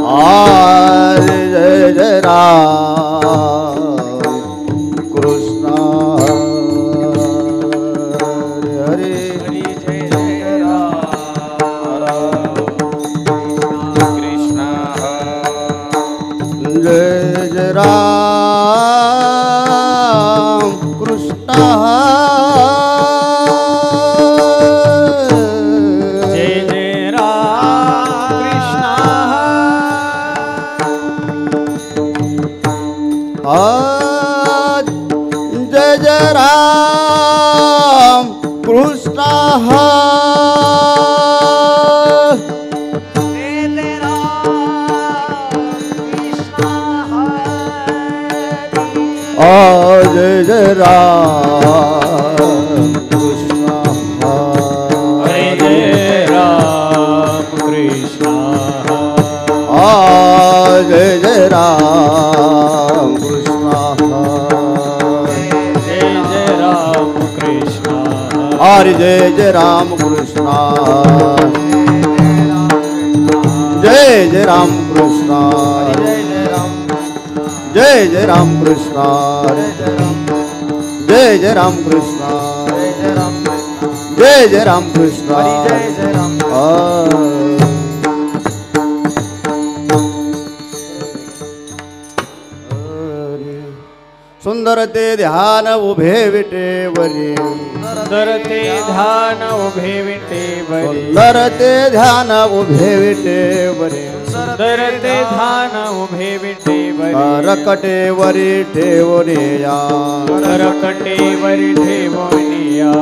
हरे जय जय राम कृष्ण हरे हरे हरि जय जय राम कृष्ण जय जय राम कृष्ण जय जय राम कृष्ण जय जय राम कृष्ण जय जय राम कृष्ण हरे जय राम कृष्ण जय जय राम कृष्ण जय जय राम कृष्ण हरे जय जय राम कृष्ण जय जय राम कृष्ण जय जय राम कृष्ण जय जय राम कृष्ण जय जय राम कृष्ण सुंदर ते ध्यान उभे विटेवरी सुंदर ते ध्यान उभे विटेवरी सुंदर ते ध्यान उभे विटेवरी सुंदर ते ध्यान उभे विटेवरी करकटेवरी ठेवनिया करकटेवरी ठेवनिया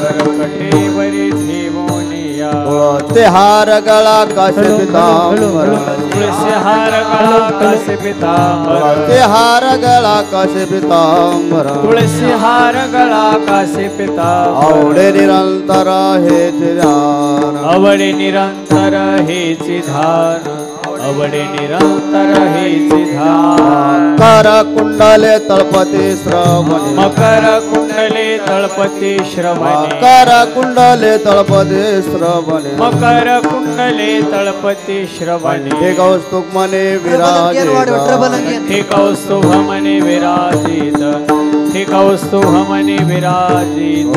करकटेवरी ठेवनिया तुळसी हार गळा काशी पितांबर तुळसी हार गळा काशी पितांबर तुळसी हार गळा काशी पितांबर तुळसी हार गळा काशी पितांबर आवडे निरंतर हेच ध्यान आवडे निरंतर हेच ध्यान आवडे निरंतर हेच ध्यान कर कुंडले तळपती श्रवणे मकर कुंडले तळपती श्रवणे कर कुंडले तळपती श्रवणे मकर कुंडले तळपती श्रवणे हे कौस्तुभ मने विराजे हे कौस्तुभ मने विराजित हे कौस्तुभ मने विराजित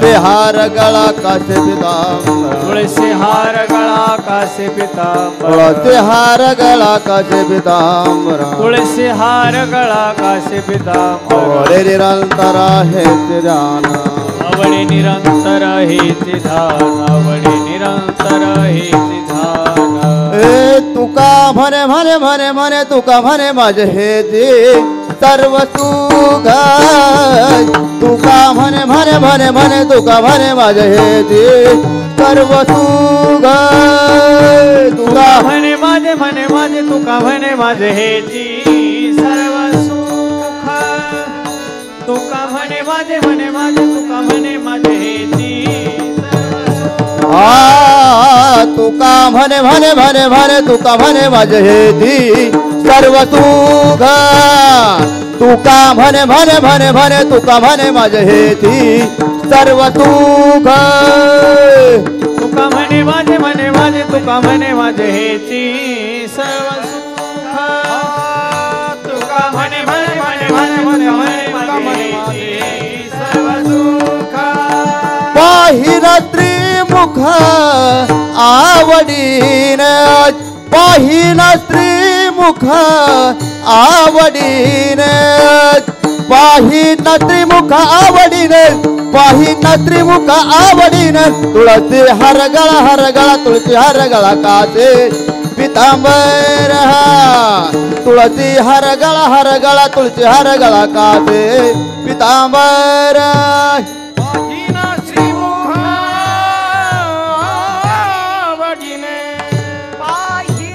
ते हार गळा काशी पितांबर तुळसी हार गळा काशी पितांबर तुळसी हार गळा काशी पितांबर तुळसी हार गळा काशी पितांबर आवडे निरंतर हेच ध्यान आवडे निरंतर हेच ध्यान आवडे निरंतर हेच ध्यान ए तुका म्हणे म्हणे म्हणे म्हणे तुका म्हणे माझे हे जे सर्व सुख तुका म्हणे म्हणे म्हणे म्हणे तुका म्हणे माझे हे जे सर्व सुख तुका म्हणे माझे म्हणे माझे तुका म्हणे माझे हे जी सर्व सुख तुका म्हणे माझे म्हणे माझे तुका म्हणे माझे हे जी तुका म्हणे म्हणे म्हणे म्हणे तुका म्हणे माझे हे जी सर्व सुख तुका म्हणे म्हणे म्हणे म्हणे तुका म्हणे माझे हे जी सर्व सुख तुका म्हणे माझे म्हणे माझे तुका म्हणे माझे हे जी सर्व सुख तुका म्हणे म्हणे म्हणे म्हणे म्हणे म्हणे तुका म्हणे माझे सर्व सुख पाहिला त्रिमुख आवडीन पाहिला त्रिमुख आवडीन पाहिला त्रिमुख आवडीन पाहिला त्रिमुख आवडीन तुळसी हार गळा तुळसी हार गळा कासे पितांबर तुळसी हार गळा तुळसी हार गळा कासे पितांबर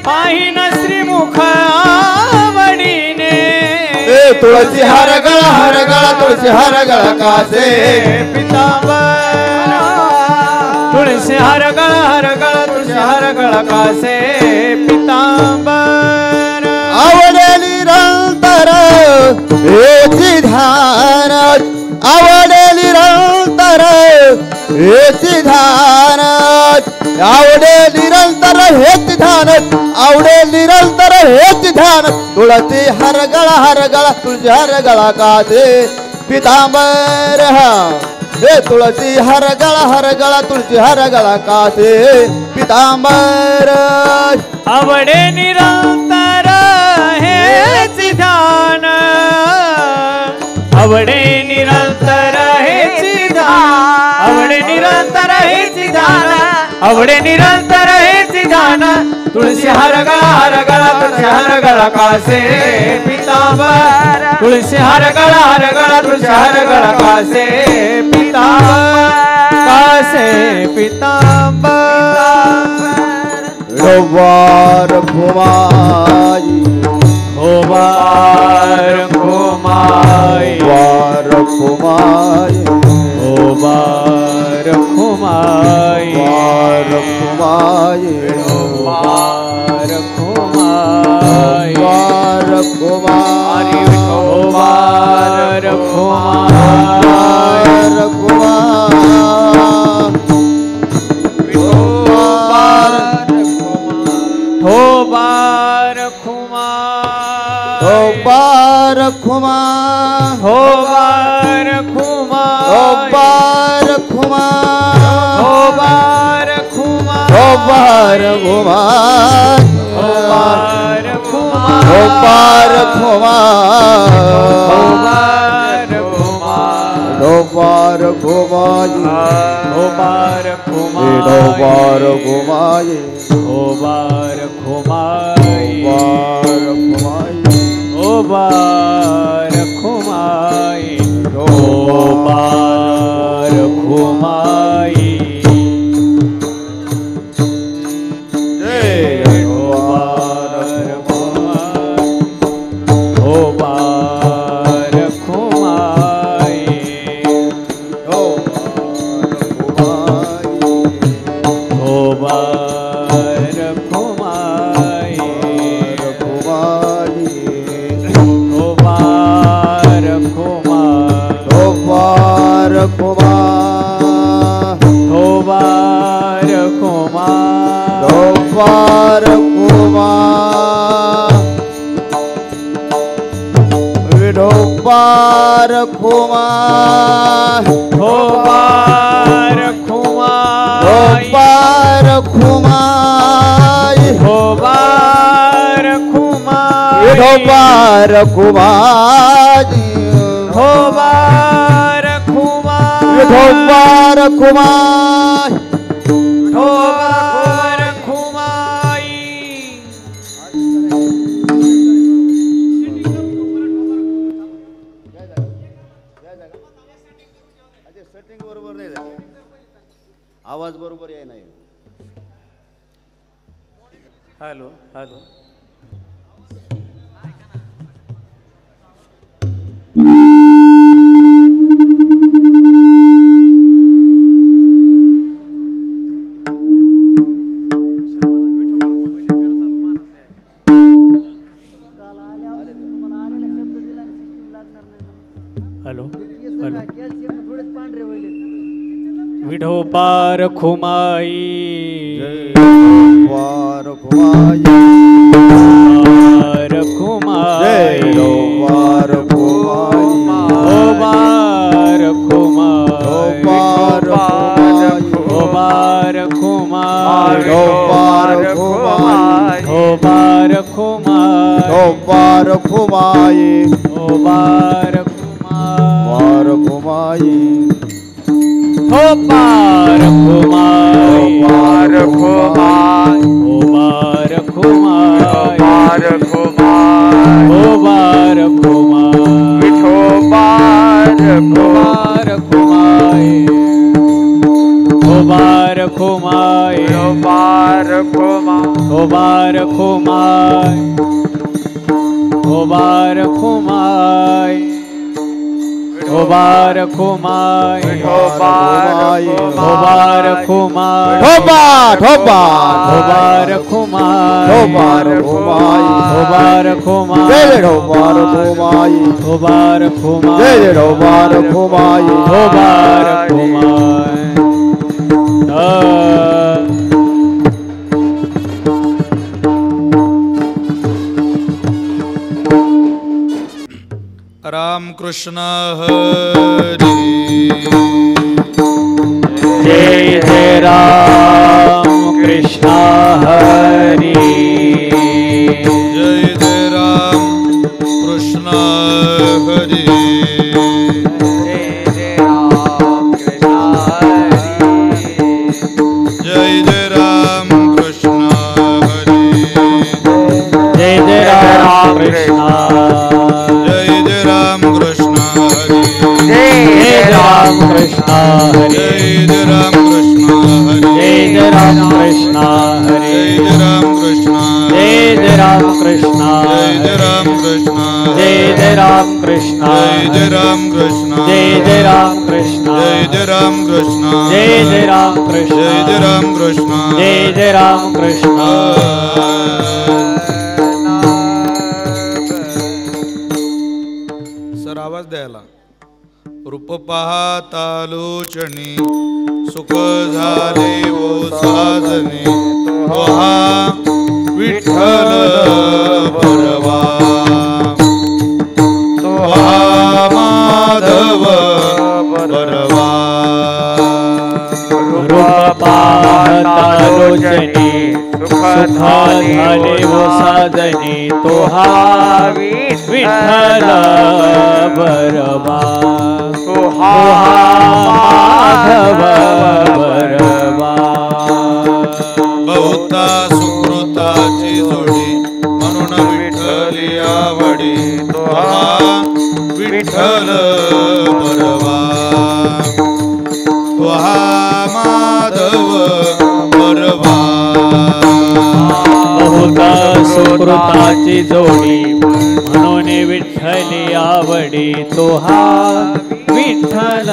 पाहिन श्रीमुख आवडीने तुळसी हार गळा तुळसी हार गळा कासे पितांबर तुळसी हार गळा तुळसी हार गळा कासे पितांबर आवडे निरंतर हेची ध्यान आवडे निरंतर हेची ध्यान आवडे निरंतर हेच ध्यान आवडे निरंतर हेच ध्यान तुळसी हर गळा तुळशी हर गळा कासे पितांबर हा हे तुळसी हर गळा तुळशी हर गळा कासे पितांबर आवडे निरंतर हेच ध्यान आवडे निरंतर हेच ध्यान आवडे निरंतर हेच ध्यान आवडे निरंतर हेच ध्यान तुळशी हर गळा तुळशी हर गळा कासे पितांबर तुळशी हर गळा तुळशी हर गळा कासे पितांबर कासे पितांबर वार घुमाई वार घुमाई वार घुमाई वार घुमाई वार घुमाई वार घुमाई वार घुमाई वार वार घुमाई बार खुमा हो बार खुमा हो बार खुमा हो बार खुमा हो बार घुमा हो बार खुमा हो बार खुमा हो बार खुमा हो बार घुमाई हो बार खुमा हो बार घुमाई हो बार खुमाई बार घुमाई हो बार खुमाई हो बार खुमाई हो बार खुमाई हो बार खुमाई हो घुमाई हो बार खुमाई घुमाई हो बार खुमाई हो बार खुमा हो बार खुमाई हो बार खुमा विडो बार खुमा हो बार हो खुमाई बार खुमाई हो बार खुमाई विडो बार खुमाई हो बार खुमाई विडो बार खुमाई हो बार खुमाई सेटिंग बरोबर नाही आवाज बरोबर आहे नाही हॅलो हॅलो हॅलो हॅलो विठोबार खुमाई वार खुमाई बार खुमाई वार खुमाई हो बार खुमाई हो बार खुमाई हो बार खुमाई हो बार खुमाई हो बार खुमाई हो बार खुमाई हो बार खुमाई वार खुमाई हो बार खुमाई वार खुमाई हो बार खुमाई वार खुमाई हो बार खुमाई विठोबार बार खुमाई हो बार खुमाई बार खुमाई हो बार खुमाई हो बार खुमाई हो बार खुमाई हो बार हो बार खुमाई हो बार हो बार खुमाई हो बार खुमाई हो बार खुमाई जय हो बार खुमाई हो बार खुमाई जय हो बार खुमाई हो बार खुमाई कृष्ण हरी जय जय राम कृष्ण हरी जय जय राम कृष्ण हरी जय जय राम कृष्ण हरी जय जय राम कृष्ण जय जय राम कृष्ण हरी जय राम कृष्ण हरे जय जय राम कृष्ण हरी जय जय राम कृष्ण हरे जय जय राम कृष्ण जय जय राम कृष्ण जय जय राम कृष्ण जय जय राम कृष्ण जय जय राम कृष्ण जय जय राम कृष्ण जय जय राम कृष्ण जय जय राम कृष्ण जय जय राम कृष्ण जय जय राम कृष्ण सर आवाज द्यायला रूप पाहता लोचणी सुख झाले ओ साजने तो हा विठ्ठल बरवा तो हा माधव बरवा रूप पाहता लोचनी सुख झाले वो साधने तो हा विठ्ठल बरवा तो हा माधव बरवा बहुता सुकृताची जोडी म्हणून विठ्ठली आवडी तो हा विठ्ठल बरवा तो हा माधव बरवा बहुता सुकृताची जोडी म्हणून विठ्ठली आवडी तो हा विठ्ठल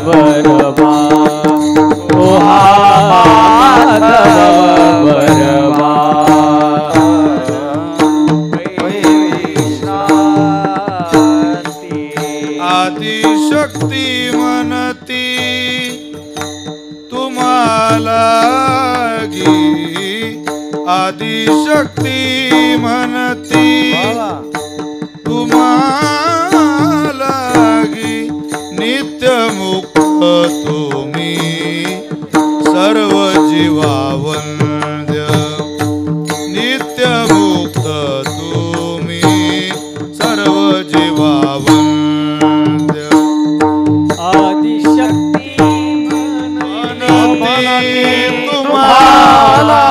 बरवा तो हा माधव बरवा आदिशक्ती म्हणती तुम्हाला गी आदिशक्ती म्हणती तुम्हाला गी नित्यमुक्त तुम्ही सर्व जीवावंद्य नित्यमुक्त तुम्ही सर्व जीवावंद्य आदिशक्ती म्हणती तुम्हाला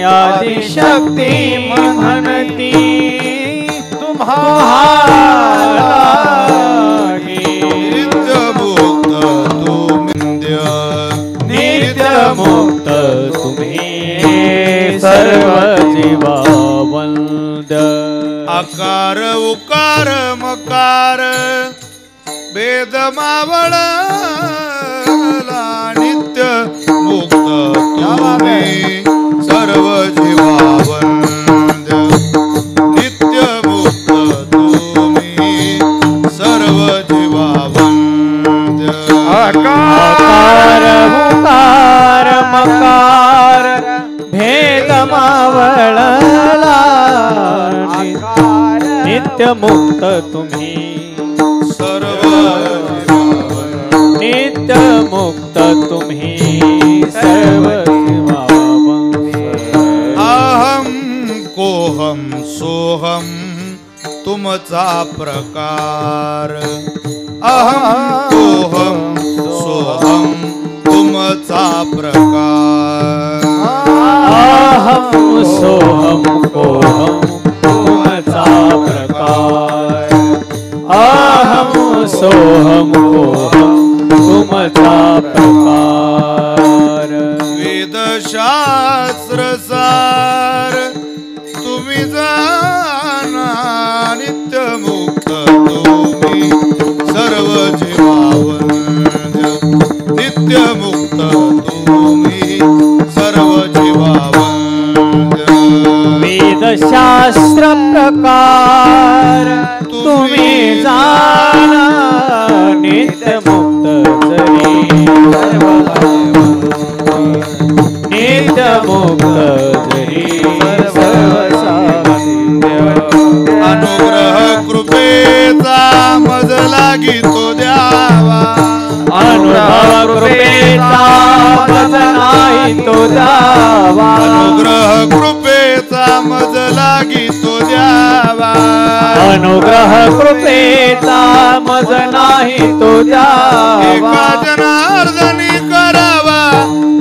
आदिशक्ती म्हणती तुम्हाला नित्यमुक्त तुम्ही नित्यमुक्त तुम्ही सर्व जीवावंद आकार उकार मकार भेद मावळला नित्य मुक्त तुम्ही सर्व जीवावंद नित्य मुक्त तुम्ही सर्व जीवावंद आकार उकार मकार भेद मावळला नित्य मुक्त तुम्ही सर्व नित्य मुक्त तुम्ही सर्व अहम कोहम सोहम तुमचा प्रकार अहम कोहम सोहम तुमचा प्रकार अहम सोहम कोहम तुमचा प्रकार अहम सोहम कोहम तुमचा प्रकार वेदशास्त्र सार तुम्ही जाना नित्य मुक्त तुम्ही सर्व जीवावंद्य नित्य मुक्त तुम्ही सर्व जीवावंद्य वेदशास्त्र प्रकार तुम्ही जाना नित्य मुक्त जरी नित्य मुक्त जरी सर्व द्यावा अनुग्रह कृपेचा मज लागी तो द्यावा अनुग्रह कृपेचा मज नाही तो द्यावा एका जनार्दनी करावा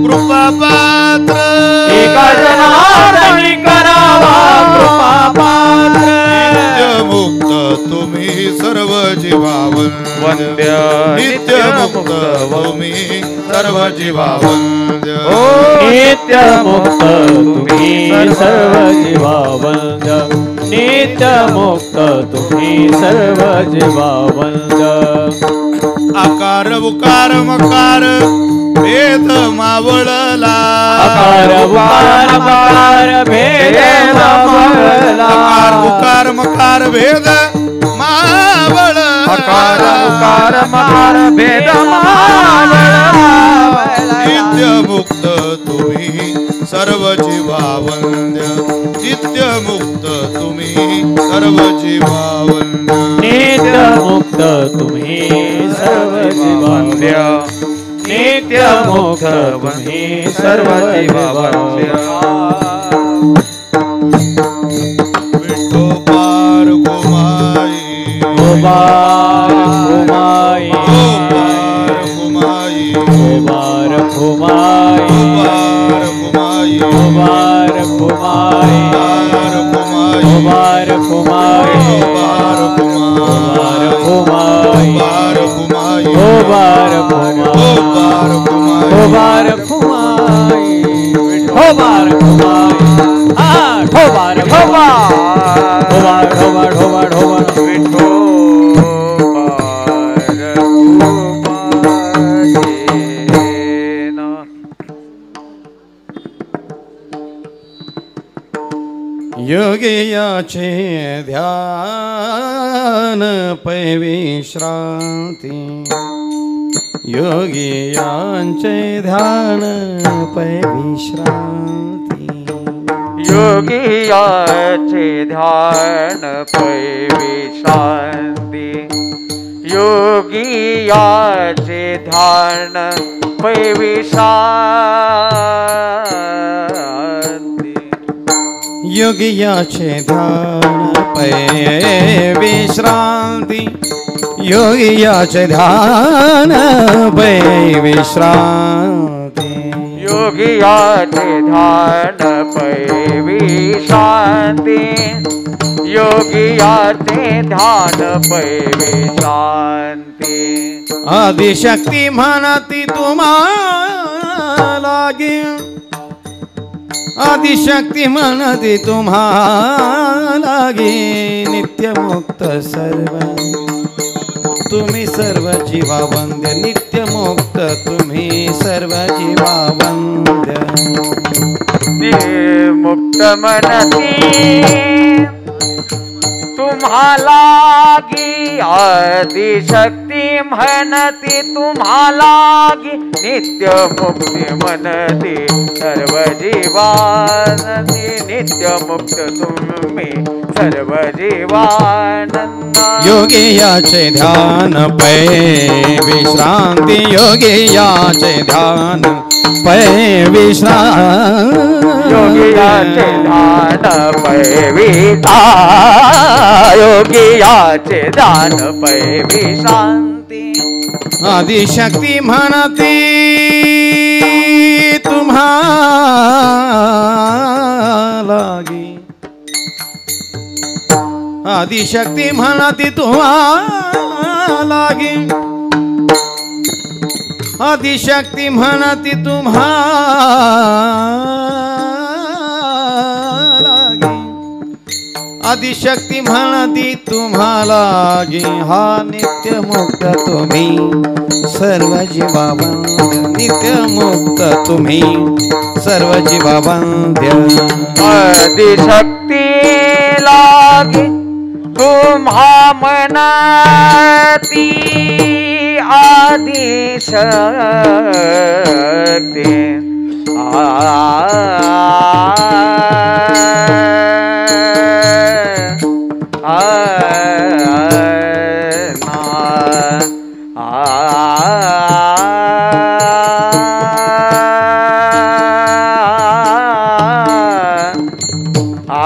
कृपा पात्र एका जनार्दनी करावा कृपा पात्र नित्यमुक्त तुम्ही सर्व जीवावंद्य नित्यमुक्त तुम्ही सर्व जीवावंद्य नित्यमुक्त तुम्ही सर्व जीवावंद्य नित्यमुक्त तुम्ही सर्व जीवावंद्य आकार उकार मकार भेद मावळला आकार उकार मकार भेद मावळला आकार उकार मकार भेद मावळला आकार उकार मकार भेद मावळला नित्यमुक्त तुम्ही सर्व जीवावंद्य नित्यमुक्त तुम्ही सर्व जीवावंद्य नित्यमुक्त तुम्ही सर्व जीवावंद्य नित्यमुक्त तुम्ही सर्व जीवावंद्य विठोबार गोमाई गोबार घुमाई गोबार घुमाई गोबार घुमाई गोबार घुमाई गोबार घुमाई गोबार घुमाई गोबार घुमाई गोबार घुमाई गोबार घुमाई गोबार घुमाई गोबार घुमाई गोबार घुमाई आ गोबार घुमाई गोबार गोबार गोबार गोबार योगियाचे ध्यान पै विश्रांती योगियांचे ध्यान पै विश्रांती योगियाचे ध्यान पै विश्रांती योगियाचे ध्यान पै विश्रांती योगियाचे ध्यान पै विश्रांती योगियाचे ध्यान पै विश्रांती योगियाचे ध्यान पै विश्रांती योगियाचे ध्यान पै विश्रांती आदिशक्ती म्हणती तुम्हाला गे आदिशक्ती म्हणती तुम्हाला गे नित्यमुक्त सर्व तुम्ही सर्व जीवावंद्य नित्यमुक्त तुम्ही सर्व जीवावंद्य मुक्त मनती तुम्हाला गी आदिशक्ती म्हणती तुम्हाला गी नित्य मुक्ती म्हणती सर्व जीवानंदी नित्य मुक्त तुम्ही सर्व जीवानंद योगियाचे ध्यान पै विश्रांती योगियाचे ध्यान पै विश्रांती योगियाचे ध्यान पै योगियाचे ध्यान पै विश्रांती आदिशक्ती म्हणती तुम्हाला गे आदिशक्ती म्हणती तुम्हाला गे आदिशक्ती म्हणती तुम्हाला गे आदिशक्ती म्हणती तुम्हाला गे हा नित्यमुक्त तुम्ही सर्व जीवावंद्य नित्यमुक्त तुम्ही सर्व जीवावंद्य आदिशक्ती लागे तुम्हा मनती आदिशक्ती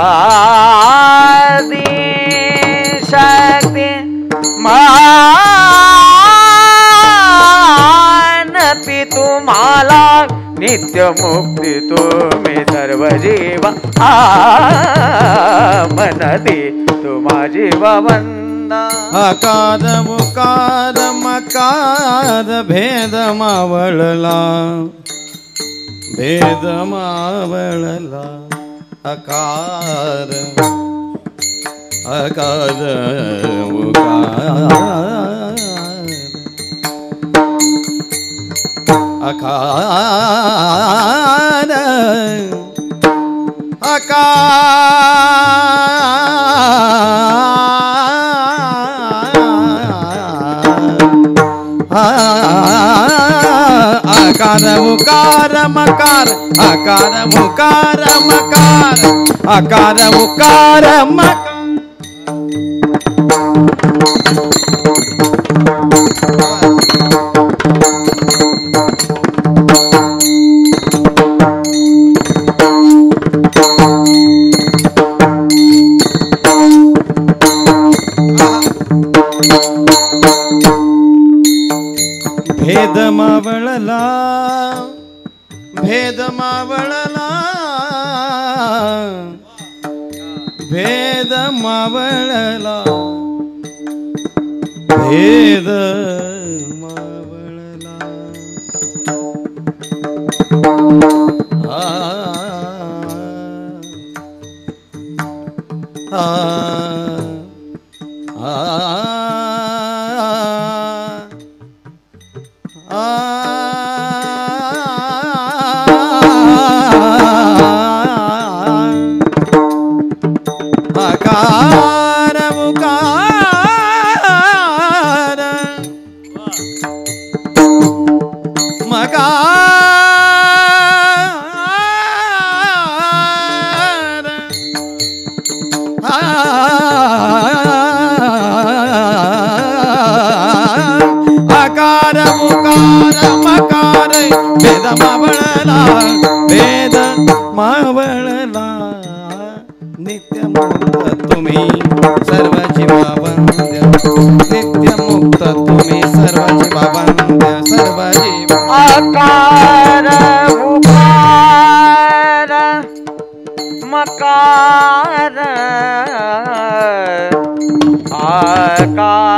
आदि शक्ती मानती तुम्हाला नित्य मुक्ती तुम्ही सर्व जीव मनती तुम्हा जीव वंदा आकार मुकार मकार भेद मावळला भेद मावळला आकार आकार मुकार आकार आकार मुकार मकार आकार मुकार मकार आकार मुकार मकार भेद मावळला भेद मावळला भेद मावळला भेद मावळला आकार मुकार मकार आकार मुकार मकार भेद मावळला भेद मावळला नित्य मुक्त तुम्ही सर्व जीवावंद्य नित्य मुक्त तुम्ही सर्व जीवावंद्य सर्व जीव आकार उकार मकार आकार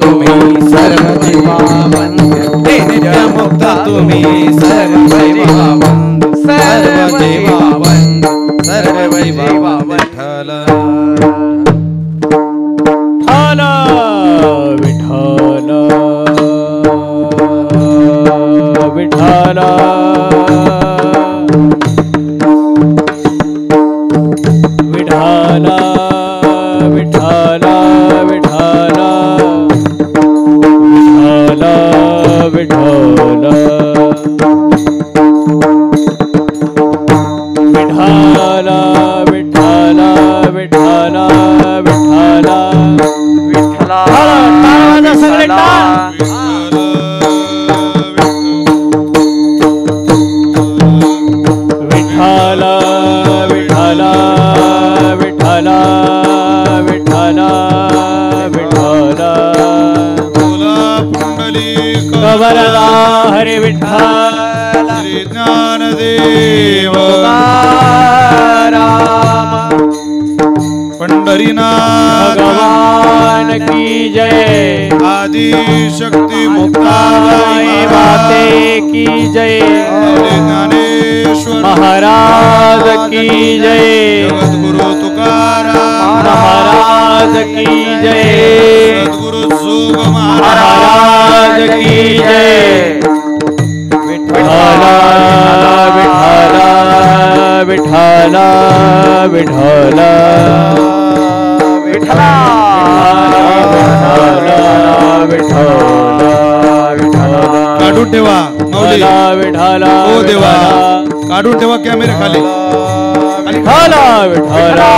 तुम्ही सर्व जीवावंद्य नित्य मुक्त तुम्ही सर्व जीवावंद्य सर्व जीवावंद्य सर्व जीवावंद्य विठ्ठल विठ्ठल विठ्ठल विठ्ठल विठ्ठल विठ्ठल विठ्ठल विठ्ठल विठ्ठल विठ्ठल विठ्ठल सगळे विठ्ठल विठ्ठल विठ्ठल विठ्ठल विठ्ठल कवरदा हरे विठ्ठल श्री ज्ञानदेव राम पंढरीनाथ भगवान की जय आदि शक्ती मुक्ताबाई मुक्ताबाई माते की जय ज्ञानेश्वर महाराज की जय जगद्गुरु तुकाराम महाराज की जय सद्गुरु जोग महाराज की जय विठ्ठला विठ्ठला विठ्ठला विठ्ठला विठ्ठला काढून ठेवा माऊली विठ्ठला ओ देवा काढून ठेवा कॅमेरे खाली विठ्ठला विठ्ठला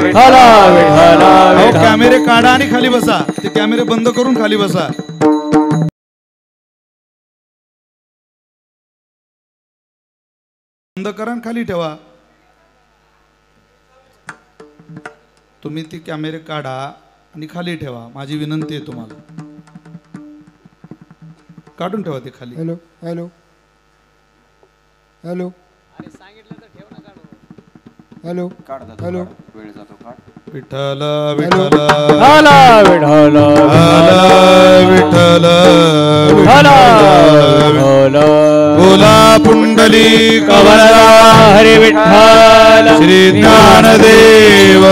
विठ्ठला विठ्ठला अहो, कॅमेरे काढा आणि खाली बसा ते कॅमेरे बंद करून खाली बसा बंद करा आणि खाली ठेवा तुम्ही ती कॅमेरे काढा आणि खाली ठेवा माझी विनंती आहे तुम्हाला काढून ठेवा ते खाली hello hello hello hello hello Vitthal Vitthal विठ्ठला विठ्ठला विठ्ठल विठ्ठला विठ्ठला बोला पुंडली कवरला हरी विठ्ठल श्री ज्ञानदेव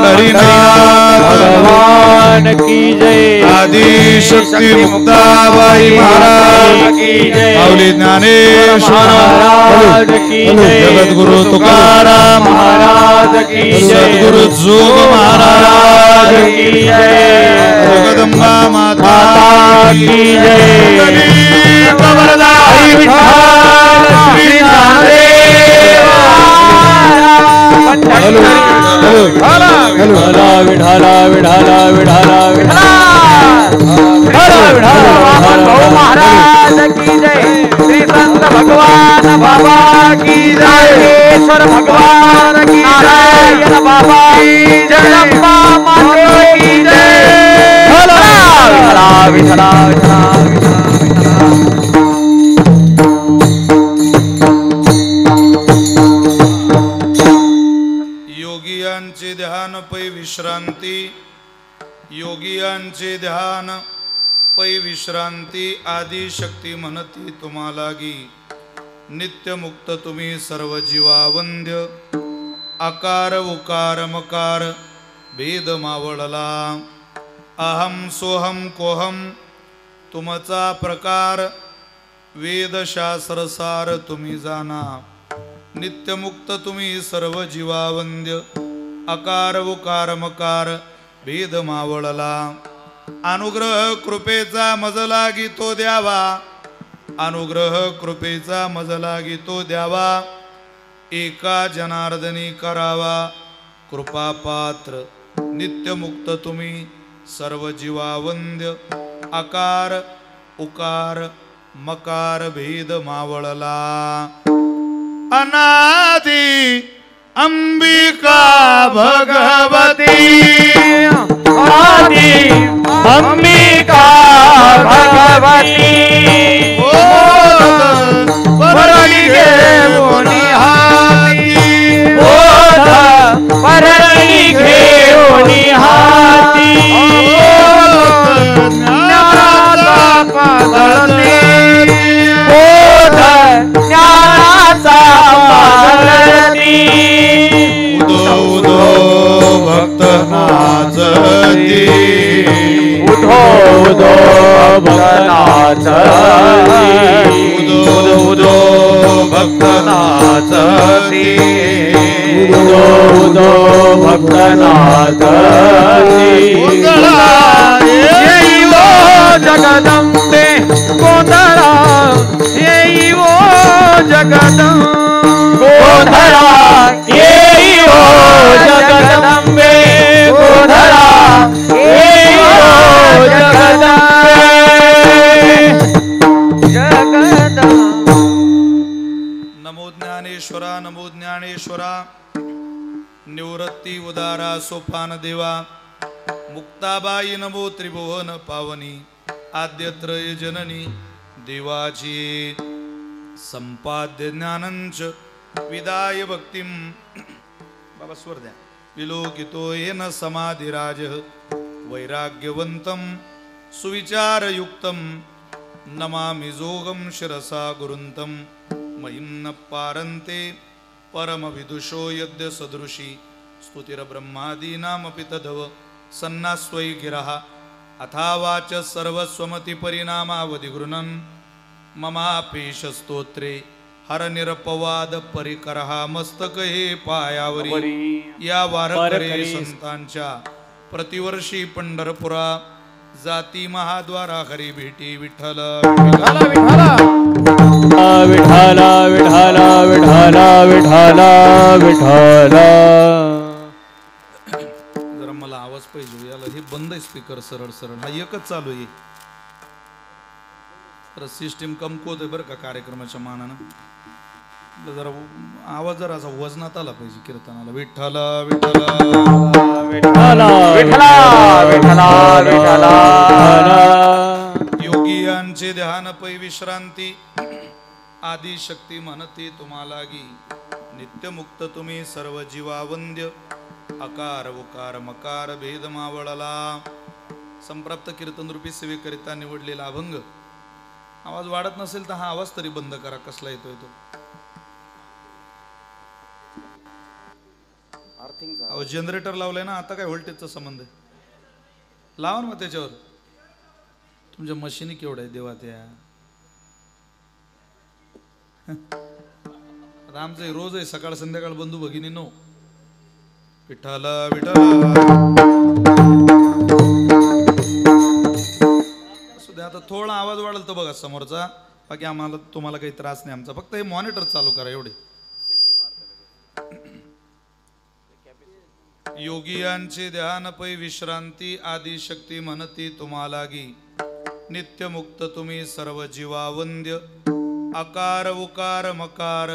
हरिनाथ भगवान की जय आदि शक्ती मुक्ताबाई महाराज की जय माऊली ज्ञानेश्वर महाराज की जय जगद्गुरु तुकाराम महाराज की जय सद्गुरु जोग महाराज की जय जगदंबा माता की जय हरी विठ्ठल श्री ज्ञानदेव विठ्ठला विठ्ठला विठ्ठला विठ्ठला महाराज की जय श्री संत भगवान बाबा की जय ईश्वर भगवान की जय बाबा की जगदंबा माता की जय विठला विठला योगियांचे ध्यान पै विश्रांती योगियांचे ध्यान पै विश्रांती आदि शक्ती म्हणती तुम्हाला गी नित्य मुक्त तुम्ही सर्व जीवावंद्य आकार उकार मकार भेद मावळला अहम सोहम कोहम तुमचा प्रकार वेदशास्त्र सार तुम्ही जाना नित्यमुक्त तुम्ही सर्व जीवावंद्य आकार उकार मकार भेद मावळला अनुग्रह कृपेचा मज लागी तो द्यावा अनुग्रह कृपेचा मज लागी तो द्यावा एका जनार्दनी करावा कृपा पात्र नित्यमुक्त तुम्ही सर्व जीवावंद्य आकार उकार मकार भेद मावळला अनादि अंबिका भगवती आदि अंबिका भगवती परणी घेऊन हाती बोध परणी घेऊन हाती ज्ञानाचा पादळते बोध ज्ञानाचा पादळती उदो उदो भक्त नाचती उधो उधो भक्तनाथी उदो उदो भक्त नाचती उधो उधो भक्तनाथी येई वो जगदंबे गोधरा येई वो जगदंबे गोधरा येई वो जगदंबे गोधरा येई वो जगदंबे नमो ज्ञानेश्वरा नमो ज्ञानेश्वरा निवृत्ती उदारा सोपान देवा मुक्ताबाई नमो त्रिभुवन पावनी आद्यत्रय जननी देवाची संपाद्य ज्ञानंच विदाय भक्तिम बाबा स्वर द्या विलोकितो येन समाधिराजः वैराग्यवन्तं सुविचारयुक्तं नमामि जोगं शिरसा गुरुन्तं महिं न पारन्ते परमविदुषो यद्य सदृशी स्तुतिर्ब्रह्मादीनामपि तदव सन्नास्वै गिरः अथावाच सर्वस्वमतिपरिणामावधि गृह्णन् ममापेश स्तोत्रे हरनिरपवाद परिकरः मस्तक हे पायावरी या वारकरी संतांच्या प्रतिवर्षी पंढरपुरा जाती महाद्वारा हरी भेटी विठ्ठल विठ्ठल विठ्ठल विठ्ठल विठ्ठल विठ्ठल विठ्ठल विठ्ठल. जरा मला आवाज पाहिजे याला हे बंद आहे स्पीकर सरळ सरळ हा एकच चालू आहे तर सिस्टीम कमकुवत आहे बरं का कार्यक्रमाच्या मानानं जरा आवाज जरा असा वजनात आला पाहिजे कीर्तनाला विठ्ठल विठ्ठल विठ्ठल विठ्ठल विठ्ठल विठ्ठल. योगियांचे ध्यान पै विश्रांती आदि शक्ती म्हणती तुम्हालागी नित्यमुक्त तुम्ही सर्व जीवावंद्य अकार उकार मकार भेद मावळला. संप्राप्त कीर्तन रूपी सेवेकरिता निवडलेला अभंग आवाज वाढत नसेल तर हा आवाज तरी बंद करा कसला येतोय तो. अहो जनरेटर लावलाय ना आता काय व्होल्टेजचा संबंध आहे लावा ना मग त्याच्यावर तुमच्या मशीनी केवढ्या आहे देवा त्या आमचं रोज आहे सकाळ संध्याकाळ बंधू भगिनी नो विठ्ठल विठ्ठल असू दे आता थोडा आवाज वाढेल तर बघा समोरचा बाकी आम्हाला तुम्हाला काही त्रास नाही आमचा फक्त हे मॉनिटर चालू करा एवढे. योगियांचे ध्यान पै विश्रांती आदि शक्ती म्हणती तुम्हालागी नित्यमुक्त तुम्ही सर्व जीवावंद्य आकार उकार मकार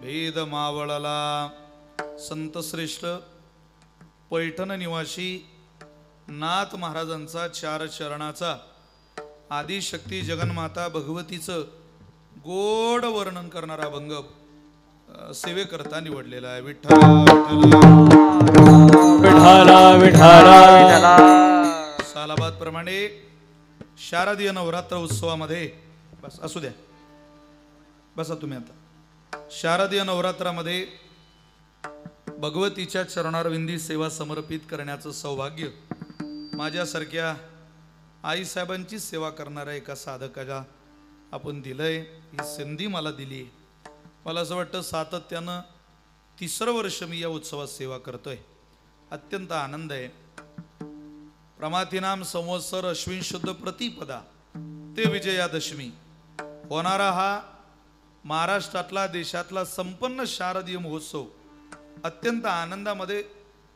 भेद मावळला. संत श्रेष्ठ पैठण निवासी नाथ महाराजांचा चार चरणाचा आदिशक्ती जगन्माता भगवतीचं गोड वर्णन करणारा अभंग सेवेकरता निवडलेला आहे विठ्ठल विठ्ठल विठ्ठल विठ्ठल. सालाबाद प्रमाणे शारदीय नवरात्र उत्सवामध्ये बस असू द्या बसा तुम्ही आता शारदीय नवरात्रामध्ये भगवतीच्या चरणारविंदी सेवा समर्पित करण्याचं सौभाग्य माझ्यासारख्या आईसाहेबांची सेवा करणाऱ्या एका साधकाला आपण दिलंय. ही संधी मला दिली. मला असं वाटतं सातत्यानं तिसरं वर्ष मी या उत्सवात सेवा करतोय. अत्यंत आनंद आहे. प्रमाथिनाम संवत्सर अश्विन शुद्ध प्रतिपदा ते विजयादशमी होणारा हा महाराष्ट्रातला देशातला संपन्न शारदीय महोत्सव अत्यंत आनंदामध्ये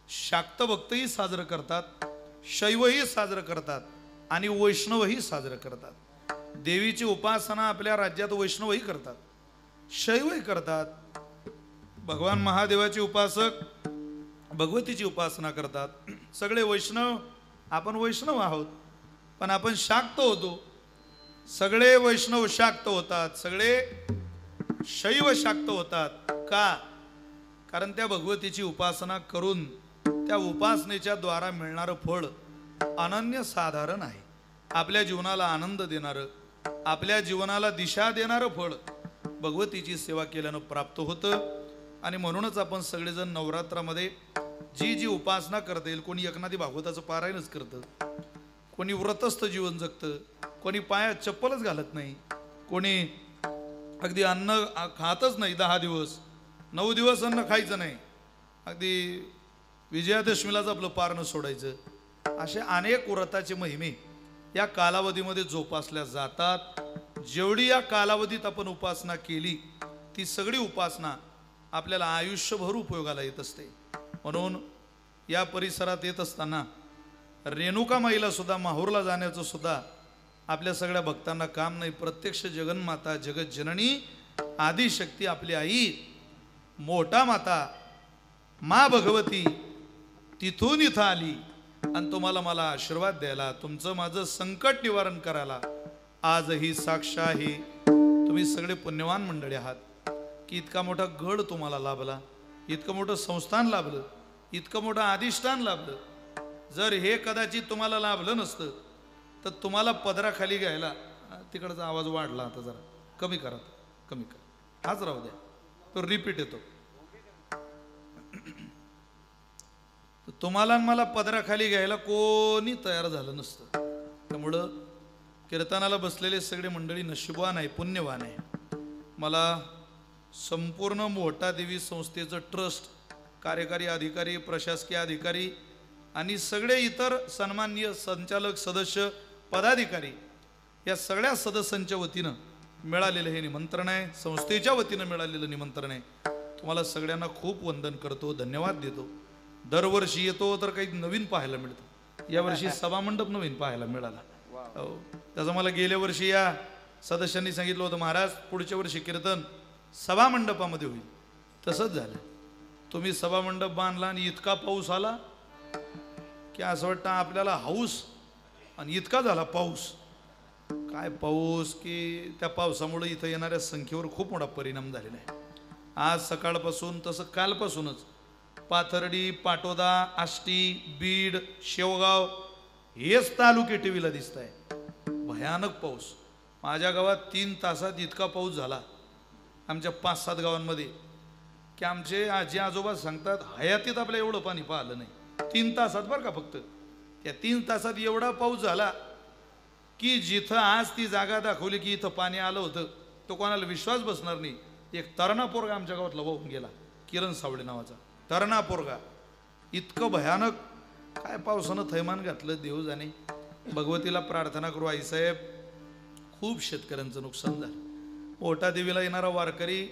शाक्त भक्तही साजरं करतात, शैवही साजरं करतात आणि वैष्णवही साजरं करतात. देवीची उपासना आपल्या राज्यात वैष्णवही करतात, शैवही करतात. भगवान महादेवाचे उपासक भगवतीची उपासना करतात. सगळे वैष्णव आपण वैष्णव आहोत पण आपण शाक्त होतो. सगळे वैष्णव शाक्त होतात, सगळे शैव शाक्त होतात. का? कारण त्या भगवतीची उपासना करून त्या उपासनेच्या द्वारा मिळणारं फळ अनन्य साधारण आहे. आपल्या जीवनाला आनंद देणारं, आपल्या जीवनाला दिशा देणारं फळ भगवतीची सेवा केल्यानं प्राप्त होतं. आणि म्हणूनच आपण सगळेजण नवरात्रामध्ये जी जी उपासना करता येईल, कोणी एकनाथी भागवताचं पारायणच करतं, कोणी व्रतस्थ जीवन जगतं, कोणी पायात चप्पलच घालत नाही, कोणी अगदी अन्न खातच नाही 10 दिवस, 9 दिवस अन्न खायचं नाही, अगदी विजयादशमीलाच आपलं पारणं सोडायचं. असे अनेक व्रताचे महिमे या कालावधीमध्ये जोपासल्या जातात. जेवढी या कालावधीत आपण उपासना केली ती सगळी उपासना आपल्याला आयुष्यभर उपयोगाला येत असते. म्हणून या परिसरात येत असताना रेणुका माईला सुद्धा माहूरला जाण्याचं सुद्धा आपल्या सगळ्या भक्तांना काम नाही. प्रत्यक्ष जगन्माता जगत जननी आदिशक्ती आपली आई मोठा माता मा भगवती तिथून इथं आली आणि तुम्हाला मला आशीर्वाद द्यायला, तुमचं माझं संकट निवारण करायला आजही साक्ष आहे. तुम्ही सगळे पुण्यवान मंडळी आहात की इतका मोठा गड तुम्हाला लाभला, इतकं मोठं संस्थान लाभलं. इतकं मोठं अधिष्ठान लाभलं. जर हे कदाचित तुम्हाला लाभलं नसतं तर तुम्हाला पदराखाली घ्यायला, तिकडचा आवाज वाढला आता जरा कमी करा, कमी करा, हाच राहू द्या, तो रिपीट येतो. तुम्हाला मला पदराखाली घ्यायला कोणी तयार झालं नसतं. त्यामुळं कीर्तनाला बसलेले सगळे मंडळी नशीबवान आहे, पुण्यवान आहे. मला संपूर्ण मोहटा देवी संस्थेचं ट्रस्ट, कार्यकारी अधिकारी, प्रशासकीय अधिकारी आणि सगळे इतर सन्माननीय संचालक, सदस्य, पदाधिकारी या सगळ्या सदस्यांच्या वतीनं मिळालेलं हे निमंत्रण आहे, संस्थेच्या वतीनं मिळालेलं निमंत्रण आहे. तुम्हाला सगळ्यांना खूप वंदन करतो, धन्यवाद देतो. दरवर्षी येतो तर काही नवीन पाहायला मिळतं. यावर्षी सभामंडप नवीन पाहायला मिळाला. हो, त्याचं मला गेल्या वर्षी या सदस्यांनी सांगितलं होतं, महाराज पुढच्या वर्षी कीर्तन सभामंडपामध्ये होईल. तसंच झालं. तुम्ही सभामंडप बांधला आणि इतका पाऊस आला की असं वाटतं आपल्याला हाऊस, आणि इतका झाला पाऊस. काय पाऊस की त्या पावसामुळे इथं येणाऱ्या संख्येवर खूप मोठा परिणाम झालेला आहे. आज सकाळपासून, तसं कालपासूनच पाथर्डी, पाटोदा, आष्टी, बीड, शेवगाव हेच तालुके टीव्हीला दिसत आहे. भयानक पाऊस. माझ्या गावात 3 तासात इतका पाऊस झाला, आमच्या 5-7 गावांमध्ये, की आमचे आजी आजोबा सांगतात हयातीत आपल्या एवढं पाणी पाहिलं नाही. 3 तासात बरं का फक्त. त्या 3 तासात एवढा पाऊस झाला की जिथं आज ती जागा दाखवली की इथं पाणी आलं होतं, तो कोणाला विश्वास बसणार नाही. एक तरणा पोरगा आमच्या गावातला वाहून गेला, किरण सावळे नावाचा तरणा पोरगा. इतकं भयानक काय पावसानं थैमान घातलं, देव जाणे. भगवतीला प्रार्थना करू आईसाहेब, खूप शेतकऱ्यांचं नुकसान झालं. मोठा देवीला येणारा वारकरी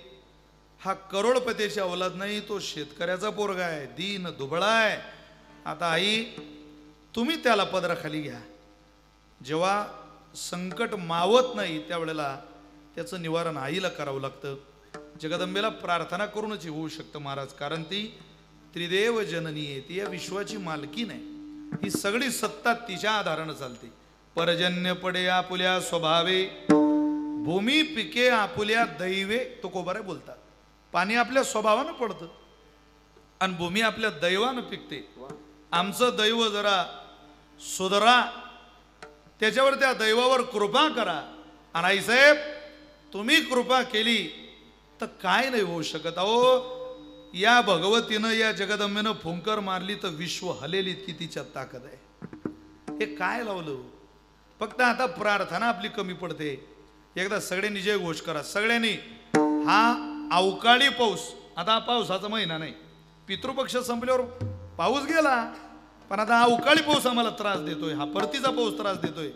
हा करोडपतीची अवलाद नाही, तो शेतकऱ्याचा पोरगा आहे, दीन दुबळा आहे. आता आई तुम्ही त्याला पदराखाली घ्या. जेव्हा संकट मावत नाही त्यावेळेला त्याचं निवारण आईला करावं लागतं. जगदंबेला प्रार्थना करूनच होऊ शकतं महाराज, कारण ती त्रिदेव जननी आहे, ती या विश्वाची मालकी नाही. ही सगळी सत्ता तिच्या आधारानं चालते. पर्जन्य पडे आपुल्या स्वभावे, भूमी पिके आपुल्या दैवे, तो कोबारे बोलतात. पाणी आपल्या स्वभावानं पडतं आणि भूमी आपल्या दैवानं पिकते. आमचं दैव जरा सुधरा, त्याच्यावर त्या दैवावर कृपा करा. आणि आईसाहेब तुम्ही कृपा केली तर काय नाही होऊ शकत. अहो या भगवतीनं, या जगदंबेनं फुंकर मारली तर विश्व हलेल, इतकी तिच्यात ताकद आहे. हे काय लावलं. फक्त आता प्रार्थना आपली कमी पडते. एकदा सगळ्यांनी जय घोष करा सगळ्यांनी. हा अवकाळी पाऊस, आता हा पावसाचा महिना नाही, पितृपक्ष संपल्यावर पाऊस गेला, पण आता अवकाळी पाऊस आम्हाला त्रास देतोय, हा परतीचा पाऊस त्रास देतोय.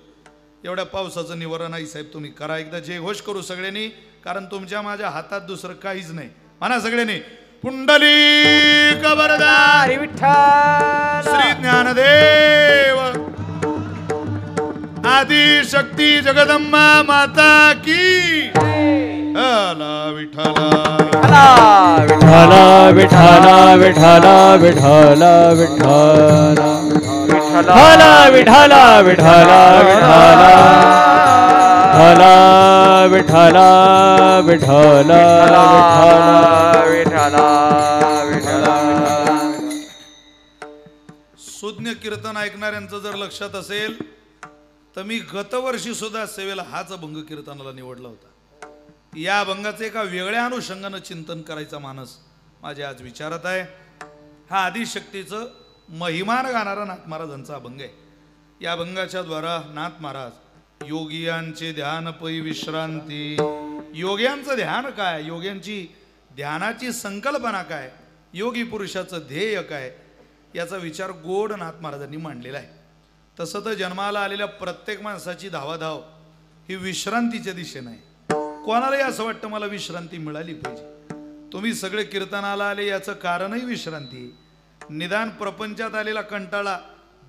एवढ्या पावसाचं निवारण आई साहेब तुम्ही करा. एकदा जय घोष करू सगळ्यांनी, कारण तुमच्या माझ्या हातात दुसरं काहीच नाही. म्हणा सगळ्यांनी, पुंडलिक वरदा विठ्ठल श्री ज्ञानदेव आदि शक्ती जगदंबा माता की. हला विठ्ठला विठ्ठला विठ्ठला विठ्ठला विठ्ठला विठ्ठला विठ्ठला विठ्ठला विठ्ठला विठ्ठला विठ्ठला विठ्ठला विठ्ठला. सुज्ञ कीर्तन ऐकणाऱ्यांचं जर लक्षात असेल तर मी गतवर्षी सुद्धा सेवेला हाच अभंग कीर्तनाला निवडला होता. या अभंगाचे एका वेगळ्या अनुषंगानं चिंतन करायचा मानस माझ्या आज विचारात आहे. हा आदिशक्तीचं महिमान गाणारा नाथ महाराजांचा अभंग आहे. या अभंगाच्या द्वारा नाथ महाराज योगियांचे ध्यान पै विश्रांती, योग्यांचं ध्यान काय, योग्यांची ध्यानाची संकल्पना काय, योगी पुरुषाचं ध्येय काय, याचा विचार गोड नाथ महाराजांनी मांडलेला आहे. तसं तर जन्माला आलेल्या प्रत्येक माणसाची धावाधाव ही विश्रांतीच्या दिशेने आहे. कोणालाही असं वाटतं मला विश्रांती मिळाली पाहिजे. तुम्ही सगळे कीर्तनाला आले याचं कारणही विश्रांती आहे. निदान प्रपंचात आलेला कंटाळा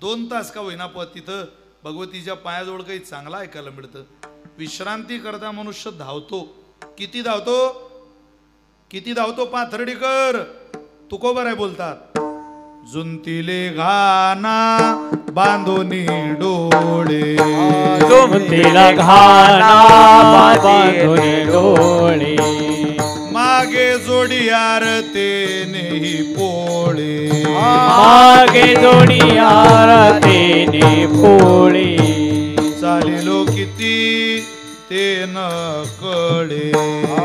2 तास का होईना पण तिथं भगवतीच्या पायाजवळ काही चांगला ऐकायला मिळतं. विश्रांती करता मनुष्य धावतो. किती धावतो, किती धावतो पाथर्डीकर तुकोबाराय बोलतात. जुंतिले घाना बांधोनी डोळे, जुंतिला घाना बांधोनी डोळे, माग मागे जोडियार ते नेही पोळे मागे जोडियार तेने पोळे चालिलो किती ते न कळे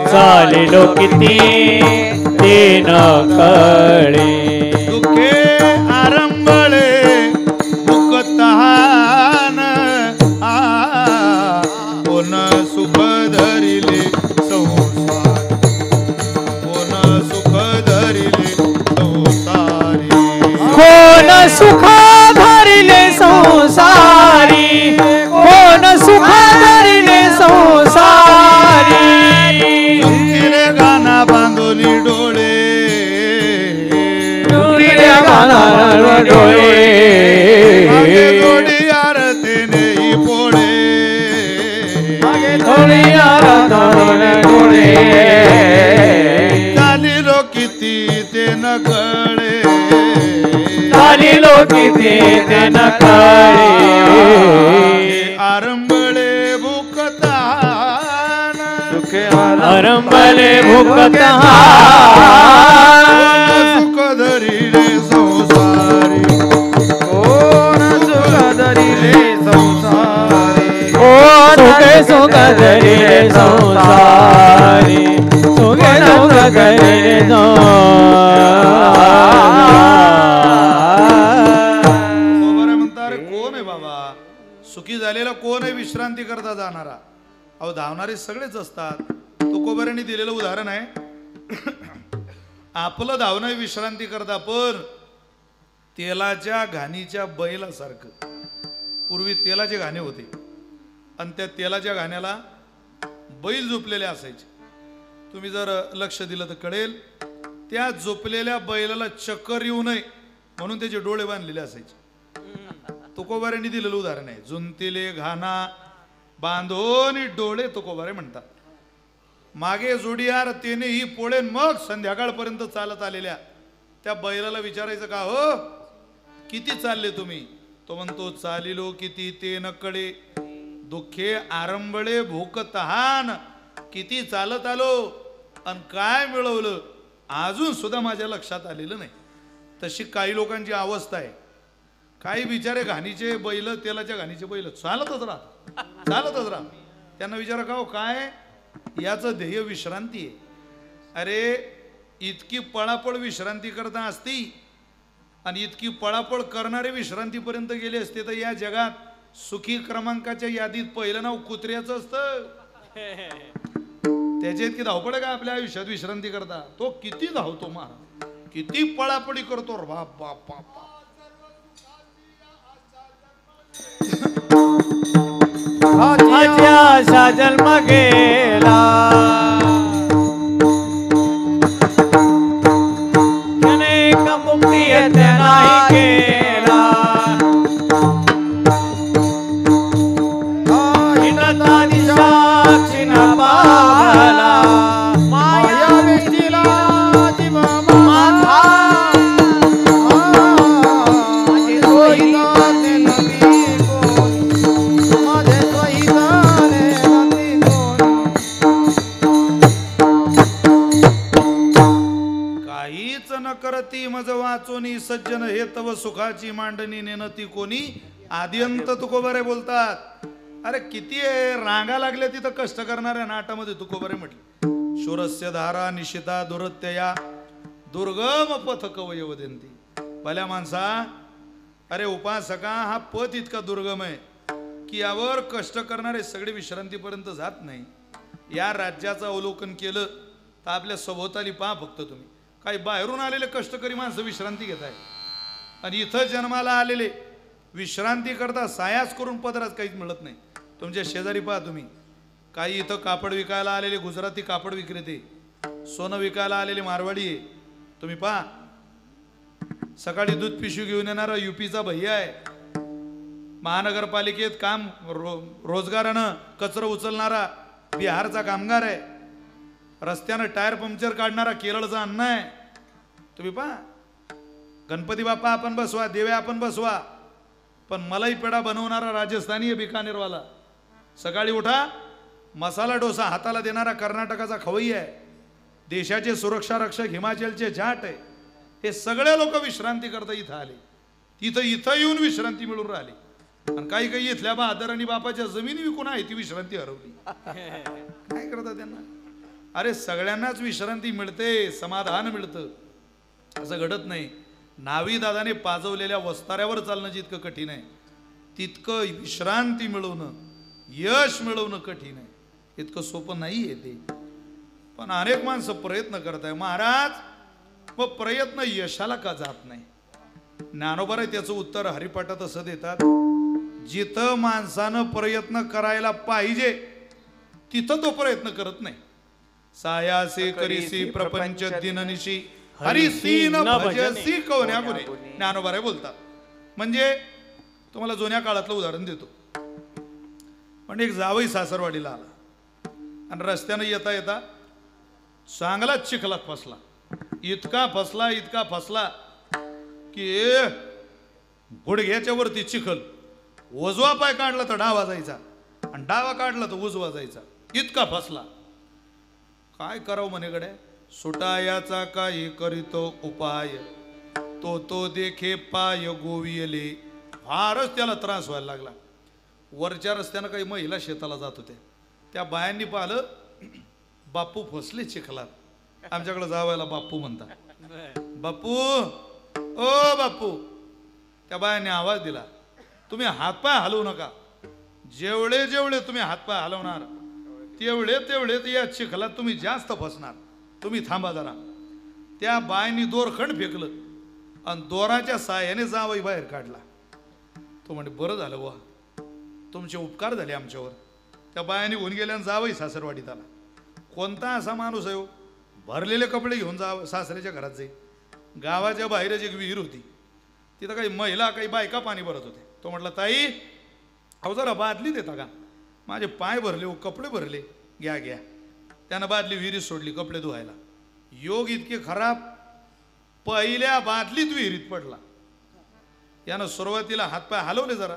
चालिलो किती ते न कळे दुखे आरंभळे मुकतहान कोण सुख धरिले संसार कोण सुख धरिले संसारी कोण सुख धरिले संसारी कोण सुख धरिले संसारी तिने गाना बांधोली डोळे गाणार डोळे मागे जोडी आरतीने ही पोळे जोडियार डोळे चालिलो किती ते न कळे चालिलो किती ते न कळे आरंभळे भुकतान आरंभले भुकतहान सुख धरिले संसारी कोण सुख धरिले संसारी सुखे सुख धरिले संसारी सुखे सुख धरिले बरं म्हणतात कोण आहे बाबा सुखी झालेला कोण आहे विश्रांती करता जाणारा अहो धावणारे सगळेच असतात तुकोबारांनी दिलेलं उदाहरण आहे आपलं धावणं विश्रांती करता पण तेलाच्या घाणीच्या बैलासारखं पूर्वी तेलाचे घाणे होते आणि त्या तेलाच्या घाण्याला बैल झोपलेले असायचे तुम्ही जर लक्ष दिलं तर कळेल त्या झोपलेल्या बैलाला चक्कर येऊ नये म्हणून त्याचे डोळे बांधलेले असायचे तुकोबारांनी दिलेलं उदाहरण आहे जुंतीले घाना बांधून डोळे तुकोबारे म्हणतात मागे जोडियार तेने ही पोळे मग संध्याकाळपर्यंत चालत आलेल्या त्या बैलाला विचारायचं का हो किती चालले तुम्ही तो म्हणतो चालिलो किती ते न कळे दुःखे आरंभळे भूकतहान किती चालत आलो आणि काय मिळवलं अजून सुद्धा माझ्या लक्षात आलेलं नाही तशी काही लोकांची अवस्था आहे काही बिचारे घाणीचे बैल तेलाच्या घाणीचे बैल चालतच राहत त्यांना विचारा का हो काय याचं ध्येय विश्रांती आहे अरे इतकी पळापळ विश्रांती करता असती आणि इतकी पळापळ करणारे विश्रांतीपर्यंत गेले असते तर या जगात सुखी क्रमांकाच्या यादीत पहिलं नाव कुत्र्याचं असतं त्याच्या इतकी धावपळ आहे का आपल्या आयुष्यात विश्रांती करता तो किती धावतो महाराज किती पळापळी करतो बाप बाप बाप अशा जन्म गेला अनेक मुक्ती येते नाही केला हिंडता दिशाक्षी न पावला माया वेष्टीला जीव माझा करती मज वाचोनी सज्जन हे तव सुखाची मांडणी नेनती कोणी आद्यंत तुकोबारे बोलतात अरे किती रांगा लागल्या तिथं कष्ट करणाऱ्या नाटामध्ये तुकोबारे म्हटले शूरस्य धारा निशिता दुरत्यया दुर्गम पथ कवयवदंती भल्या माणसा अरे उपासका हा पथ इतका दुर्गम आहे की यावर कष्ट करणारे सगळे विश्रांतीपर्यंत जात नाही या राज्याचं अवलोकन केलं तर आपल्या सभोवताली पहा फक्त तुम्ही काही बाहेरून आलेले कष्टकरी माणसं विश्रांती घेत आहे आणि इथं जन्माला आलेले विश्रांती करता सायास करून पदरात काहीच मिळत नाही तुमच्या शेजारी पहा तुम्ही काही इथं कापड विकायला आलेले गुजराती कापड विक्रेते सोनं विकायला आलेले मारवाडी आहे तुम्ही पहा सकाळी दूध पिशवी घेऊन येणारा यूपीचा भैया आहे महानगरपालिकेत काम रोजगारानं कचरा उचलणारा बिहारचा कामगार आहे रस्त्यानं टायर पंक्चर काढणारा केरळचा अण्णा आहे तुम्ही पहा गणपती बाप्पा आपण बसवा देवे आपण बसवा पण मलाई पेढा बनवणारा राजस्थानी आहे बिकानेरवाला सकाळी उठा मसाला डोसा हाताला देणारा कर्नाटकाचा खवई आहे देशाचे सुरक्षा रक्षक हिमाचलचे जाट आहे, हे सगळे लोक विश्रांती करता इथं आले. इथं येऊन विश्रांती मिळून राहिली. आणि काही इथल्या बहादर आणि बापाच्या जमिनी विकून आहे ती विश्रांती हरवली. काय करता त्यांना? अरे सगळ्यांनाच विश्रांती मिळते, समाधान मिळतं, असं घडत नाही. नावी दादाने पाजवलेल्या वस्ताऱ्यावर चालणं जितकं कठीण आहे, तितकं विश्रांती मिळवणं, यश मिळवणं कठीण आहे. इतकं सोपं नाही आहे ते. पण अनेक माणसं प्रयत्न करत आहे. महाराज, व प्रयत्न यशाला का जात नाही? ज्ञानोबा त्याचं उत्तर हरिपाठात असं देतात, जिथं माणसानं प्रयत्न करायला पाहिजे तिथं तो प्रयत्न करत नाही. सायासे करीसी प्रपंच दिननिशी हरिसी न भजसी कोण्या गुणे, ज्ञानोबा बोलतात. म्हणजे तुम्हाला जुन्या काळातलं उदाहरण देतो. पण एक जावई सासरवाडीला आला आणि रस्त्यानं येता येता चांगलाच चिखलात फसला. इतका फसला की गुडघ्याच्या वरती चिखल. उजवा पाय काढला तर डावा जायचा आणि डावा काढला तर उजवा जायचा. इतका फसला. काय करावं म्हणे गड्या? सुटायाचा काही करीतो उपाय, तो देखे पाय गोवियले. फारच त्याला त्रास व्हायला लागला. वरच्या रस्त्यानं काही महिला शेताला जात होत्या. त्या बायांनी पाहिलं, बापू फसले चिखलात. आमच्याकडे जावायला बापू म्हणतात. बापू, ओ बापू. त्या बायांनी आवाज दिला, तुम्ही हातपाय हलवू नका. जेवढे तुम्ही हातपाय हलवणार तेवढे या चिखलात तुम्ही जास्त फसणार. तुम्ही थांबा जरा. त्या बायांनी दोरखंड फेकलं आणि दोराच्या साह्याने जावई बाहेर काढला. तो म्हणजे बरं झालं वा, तुमचे उपकार झाले आमच्यावर. त्या बायांनी होऊन गेल्या आणि जावई सासरवाडीत आला. कोणता असा माणूस आहे, भरलेले कपडे घेऊन सासऱ्याच्या घरात जाईल. गावाच्या बाहेरच एक विहीर होती. तिथं काही महिला काही बायका पाणी भरत होते. तो म्हटला, ताई अहो जरा बादली देता का? माझे पाय भरले, कपडे भरले, घ्या. त्यानं बादली विहिरीत सोडली कपडे धुवायला. योग इतके खराब, पहिल्या बादलीत विहिरीत पडला. यानं सुरुवातीला हातपाय हलवले जरा,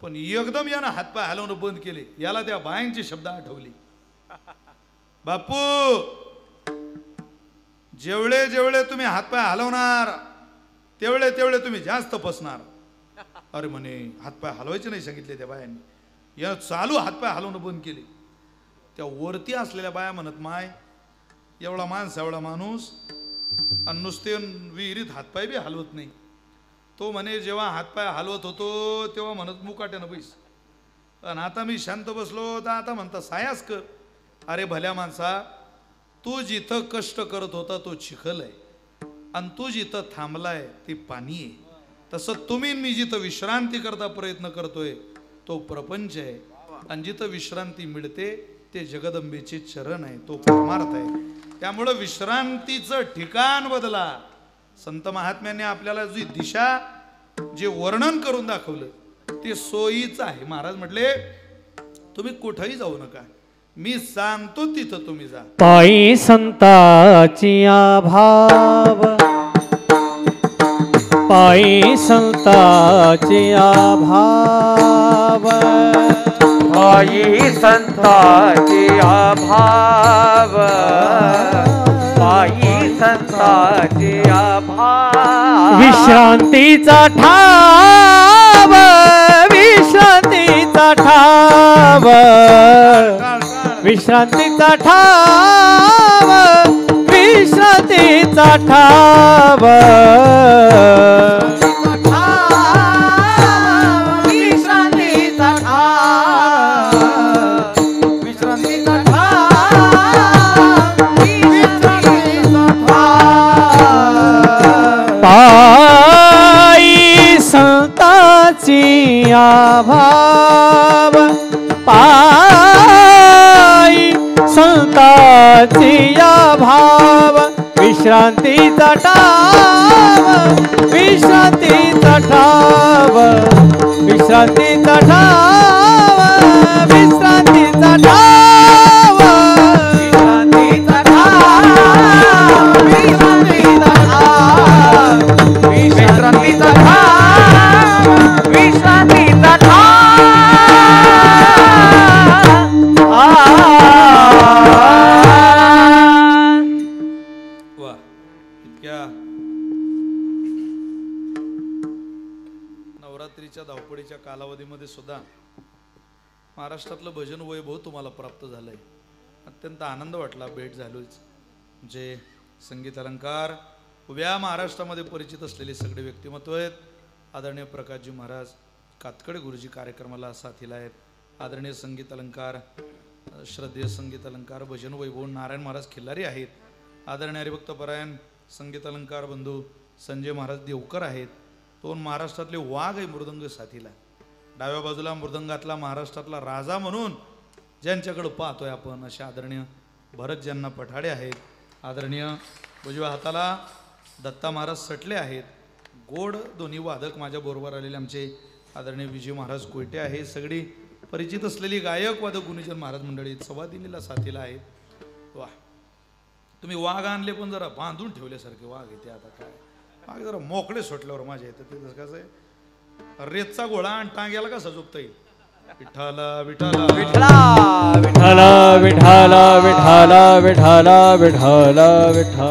पण एकदम यानं हातपाय हलवणं बंद केले. याला त्या बायांचे शब्द आठवले. बापू, जेवढे तुम्ही हातपाय हलवणार तेवढे तुम्ही जास्त फसणार. अरे म्हणे, हातपाय हलवायचे नाही सांगितले त्या बायांनी. या चालू हातपाय हलवणं बंद केले. त्या वरती असलेल्या बाया म्हणत, माय एवढा माणूस आणि नुसते विहिरीत हातपाय बी हलवत नाही. तो म्हणे, जेव्हा हातपाय हलवत होतो तेव्हा म्हणत मुकाट्यानं बैस, आणि आता मी शांत बसलो तर आता म्हणता सायास कर. अरे भल्या माणसा, तू जिथं कष्ट करत होता तो चिखल आहे आणि तू जिथं थांबलाय ते पाणी आहे. तसं तुम्ही मी जिथं विश्रांती करता प्रयत्न करतोय तो प्रपंच आहे. आणि जिथं विश्रांती मिळते ते जगदंबेचे चरण आहे, तो परमार्थ आहे. त्यामुळं विश्रांतीचं ठिकाण बदला. संत महात्म्यांनी आपल्याला जी दिशा, जे वर्णन करून दाखवलं ते सोयीचं आहे. महाराज म्हटले, तुम्ही कुठेही जाऊ नका, मी सांगतो तिथं तुम्ही जा. पायी संताची आभाव, पायी संताची आभाव, पायी संताची आभाव, पायी संताची आभाव. विश्रांतीचा ठाव, विश्रांतीचा ठाव, विश्रांतीचा ठाव, विश्रांतीचा ठाव, विश्रांतीचा ठाव, विश्रांतीचा ठाव, विश्रांतीचा ठाव. पायी संताची आभाव, पायी संताची आभाव, विश्रांतीचा ठाव, विश्रांतीचा ठाव, विश्रांतीचा ठाव, विश्रांतीचा ठाव, विश्रांतीचा ठाव, विश्रांतीचा ठाव, विश्रांतीचा ठाव, विश्रांतीचा ठाव. नवरात्रीच्या धावपळीच्या कालावधीमध्ये सुद्धा महाराष्ट्रातलं भजन वैभव तुम्हाला प्राप्त झालंय. अत्यंत आनंद वाटला. भेट झालोच. जे संगीत अलंकार उभ्या महाराष्ट्रामध्ये परिचित असलेले सगळे व्यक्तिमत्व आहेत. आदरणीय प्रकाशजी महाराज कातकडे गुरुजी कार्यक्रमाला साथीला आहेत. आदरणीय संगीत अलंकार श्रद्धेय संगीत अलंकार भजन वैभव नारायण महाराज खिल्लारी आहेत. आदरणीय हरिभक्तपरायण संगीत अलंकार बंधू संजय महाराज देवकर आहेत. दोन महाराष्ट्रातले वाघ आहे मृदंग साथीला. डाव्या बाजूला मृदंगातला महाराष्ट्रातला राजा म्हणून ज्यांच्याकडे पाहतोय आपण असे आदरणीय भरत ज्यांना पठाडे आहेत. आदरणीय उजव्या हाताला दत्ता महाराज सटले आहेत. गोड दोन्ही वादक माझ्या बरोबर आलेले आमचे आदरणीय विजय महाराज कोयटे आहे. सगळी परिचित असलेली गायक वादक गुणीजन महाराज मंडळी संवादिनीला साथीला आहेत. वा तुम्ही वाघ आणले पण जरा बांधून ठेवल्यासारखे वाघ येते. आता काय वाघ जरा मोकळे सुटल्यावर माझ्या येतं ते कसं आहे रेतचा गोळा आणि टांग्याला कसा झोपता येईल. विठाला विठाला विठला विठला विठला विठला विठला विठला विठला.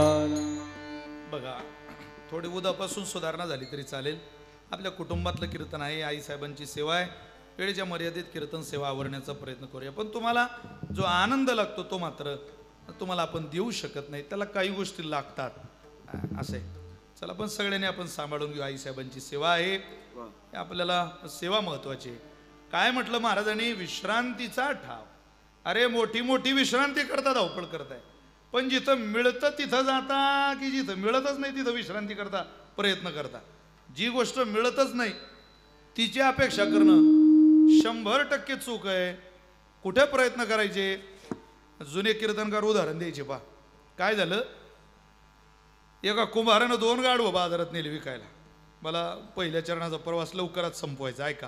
बघा थोडी उद्यापासून सुधारणा झाली तरी चालेल. आपल्या कुटुंबातलं कीर्तन आहे. आईसाहेबांची सेवा आहे. वेळेच्या मर्यादेत कीर्तन सेवा आवरण्याचा प्रयत्न करूया. पण तुम्हाला जो आनंद लागतो तो मात्र तुम्हाला आपण देऊ शकत नाही. त्याला काही गोष्टी लागतात असं आहे. चला पण सगळ्यांनी आपण सांभाळून घेऊ. आईसाहेबांची सेवा आहे. आपल्याला सेवा महत्वाची आहे. काय म्हटलं महाराजांनी विश्रांतीचा ठाव. अरे मोठी मोठी विश्रांती करता धावपळ करताय पण जिथं मिळतं तिथं जाता की जिथं मिळतच नाही तिथं विश्रांती करता प्रयत्न करता. जी गोष्ट मिळतच नाही तिची अपेक्षा करणं 100% चूक आहे. कुठे प्रयत्न करायचे. जुने कीर्तनकार उदाहरण द्यायचे. पा काय झालं एका कुंभारानं 2 गाढवं बाजारात नेली विकायला. मला पहिल्या चरणाचा प्रवास लवकरात संपवायचा. ऐका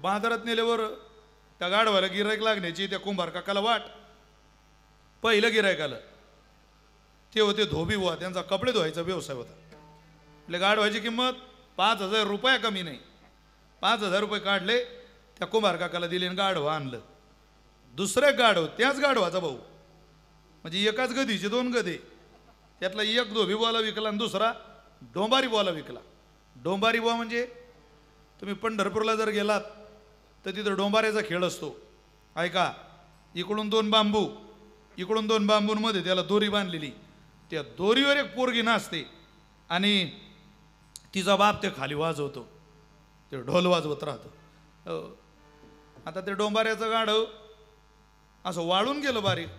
बाजारात नेल्यावर त्या गाढवाला गिरायक लागण्याची त्या कुंभार काकाला वाट. पहिलं गिरायक आलं ते होते धोबी बुवा. त्यांचा कपडे धुवायचा व्यवसाय होता. आपल्या गाढवाची किंमत 5,000 रुपये कमी नाही. 5,000 रुपये काढले त्या कुंभार काकाला दिले आणि गाढवा आणलं. दुसरं गाढव त्याच गाढवाचा भाऊ म्हणजे एकाच गधीचे 2 गधे. त्यातला एक धोबी बुवाला विकला आणि दुसरा डोंबारी बुवाला विकला. डोंबारी बुवा म्हणजे तुम्ही पंढरपूरला जर गेलात तर तिथं डोंबाऱ्याचा खेळ असतो. ऐका इकडून 2 बांबू इकडून 2 बांबूंमध्ये त्याला दोरी बांधलेली. त्या दोरीवर एक पोरगी नाचते आणि तिचा बाप ते खाली वाजवतो. ते ढोल वाजवत राहतो. आता ते डोंबाऱ्याचं गाढव असं वाळून गेलं बारीक.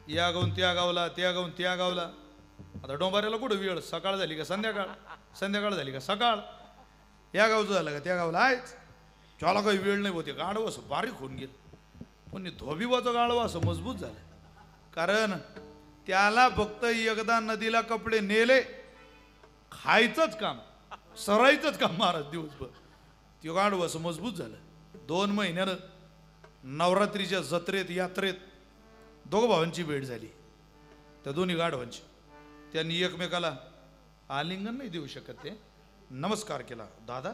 या गावून त्या गावला त्या गावून त्या गावला. आता डोंबाऱ्याला कुठं वेळ सकाळ झाली का संध्याकाळ संध्याकाळ झाली का सकाळ. या गावचं झालं का त्या गावला आहेच. त्याला काही वेळ नाही होते. गाढव असं बारीक होऊन गेलं. पण धोबीबाचं गाढव असं मजबूत झालं कारण त्याला फक्त एकदा नदीला कपडे नेले खायचंच काम सरायचंच काम महाराज दिवसभर. ते गाढव असं मजबूत झालं. 2 महिन्यानं नवरात्रीच्या जत्रेत यात्रेत 2 भावांची भेट झाली. त्या दोन्ही गाढवांची. त्यांनी एकमेकाला आलिंगन नाही देऊ शकत. ते नमस्कार केला. दादा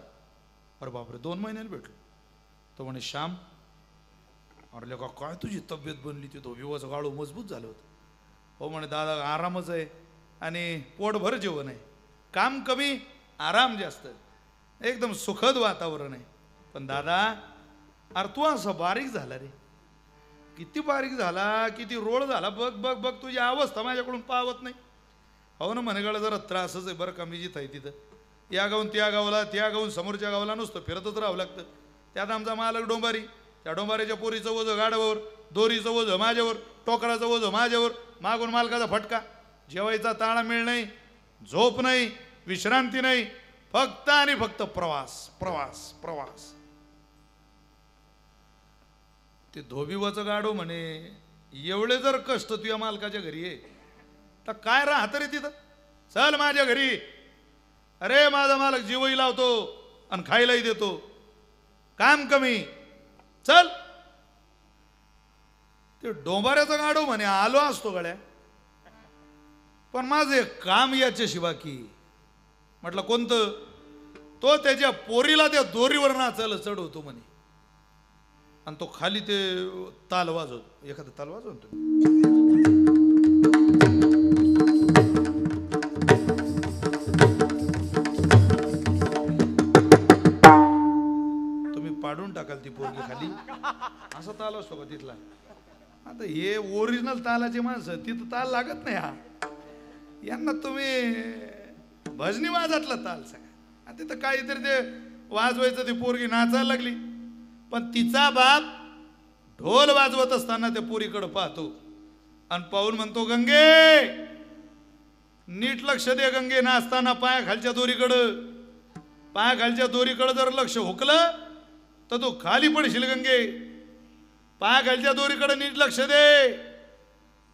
अरे बापरे 2 महिन्याने भेटलो. तो म्हणे श्याम अरे का काय तुझी तब्येत बनली. ती धोबीवाचं गाळू मजबूत झालं होतं. हो म्हणे दादा आरामच आहे आणि पोटभर जेवण आहे. काम कमी आराम जास्त एकदम सुखद वातावरण आहे. पण दादा अरे तू असं बारीक झाला रे. किती बारीक झाला किती रोड झाला बघ बघ बघ. तुझी अवस्था माझ्याकडून पावत नाही. हो ना म्हणे जरा त्रासच आहे बरं का. मी जिथं आहे तिथं या गावून त्या गावाला त्या गावून समोरच्या गावाला नुसतं फिरतच राहावं लागतं. त्यात आमचा मालक डोंबारी. त्या डोंबारीच्या पोरीचं ओझं गाडावर दोरीचं ओझं माझ्यावर टोकराचं ओझं माझ्यावर. मागून मालकाचा फटका. जेवायचा ताळमेळ नाही झोप नाही विश्रांती नाही फक्त आणि फक्त प्रवास प्रवास प्रवास. ते धोबीवाचं गाडो म्हणे एवढे जर कष्ट तुझ्या मालकाच्या घरी आहे तर काय राहत रे तिथं. चल माझ्या घरी. अरे माझा मालक जेवही लावतो आणि खायलाही देतो. काम कमी चल. ते डोंबाऱ्याचा गाडो म्हणे आलो असतो गड्या पण माझे काम याच्याशी बाकी. म्हटलं कोणतं. तो त्याच्या पोरीला त्या दोरीवर नाचायला चढवतो म्हणे आणि तो खाली ते ताल वाजवतो. एखादा ताल वाजवतो. पाडून टाकाल ती पोरगी खाली. असा ताल असतो का तिथला? आता हे ओरिजिनल तालाची माणसं, तिथं ताल लागत नाही. हा यांना तुम्ही भजनी वाजातला ताल सांगा. आणि तिथं काहीतरी ते वाजवायचं, ती पोरगी नाचायला लागली. पण तिचा बाप ढोल वाजवत असताना त्या पोरीकडे पाहतो आणि पाहून म्हणतो, गंगे नीट लक्ष दे. गंगे नाचताना पायाखालच्या दोरीकडं, पायाखालच्या दोरीकडं जर लक्ष हुकलं तर तू खाली पडशील. गंगे पायाखालच्या दोरीकडे नीट लक्ष दे.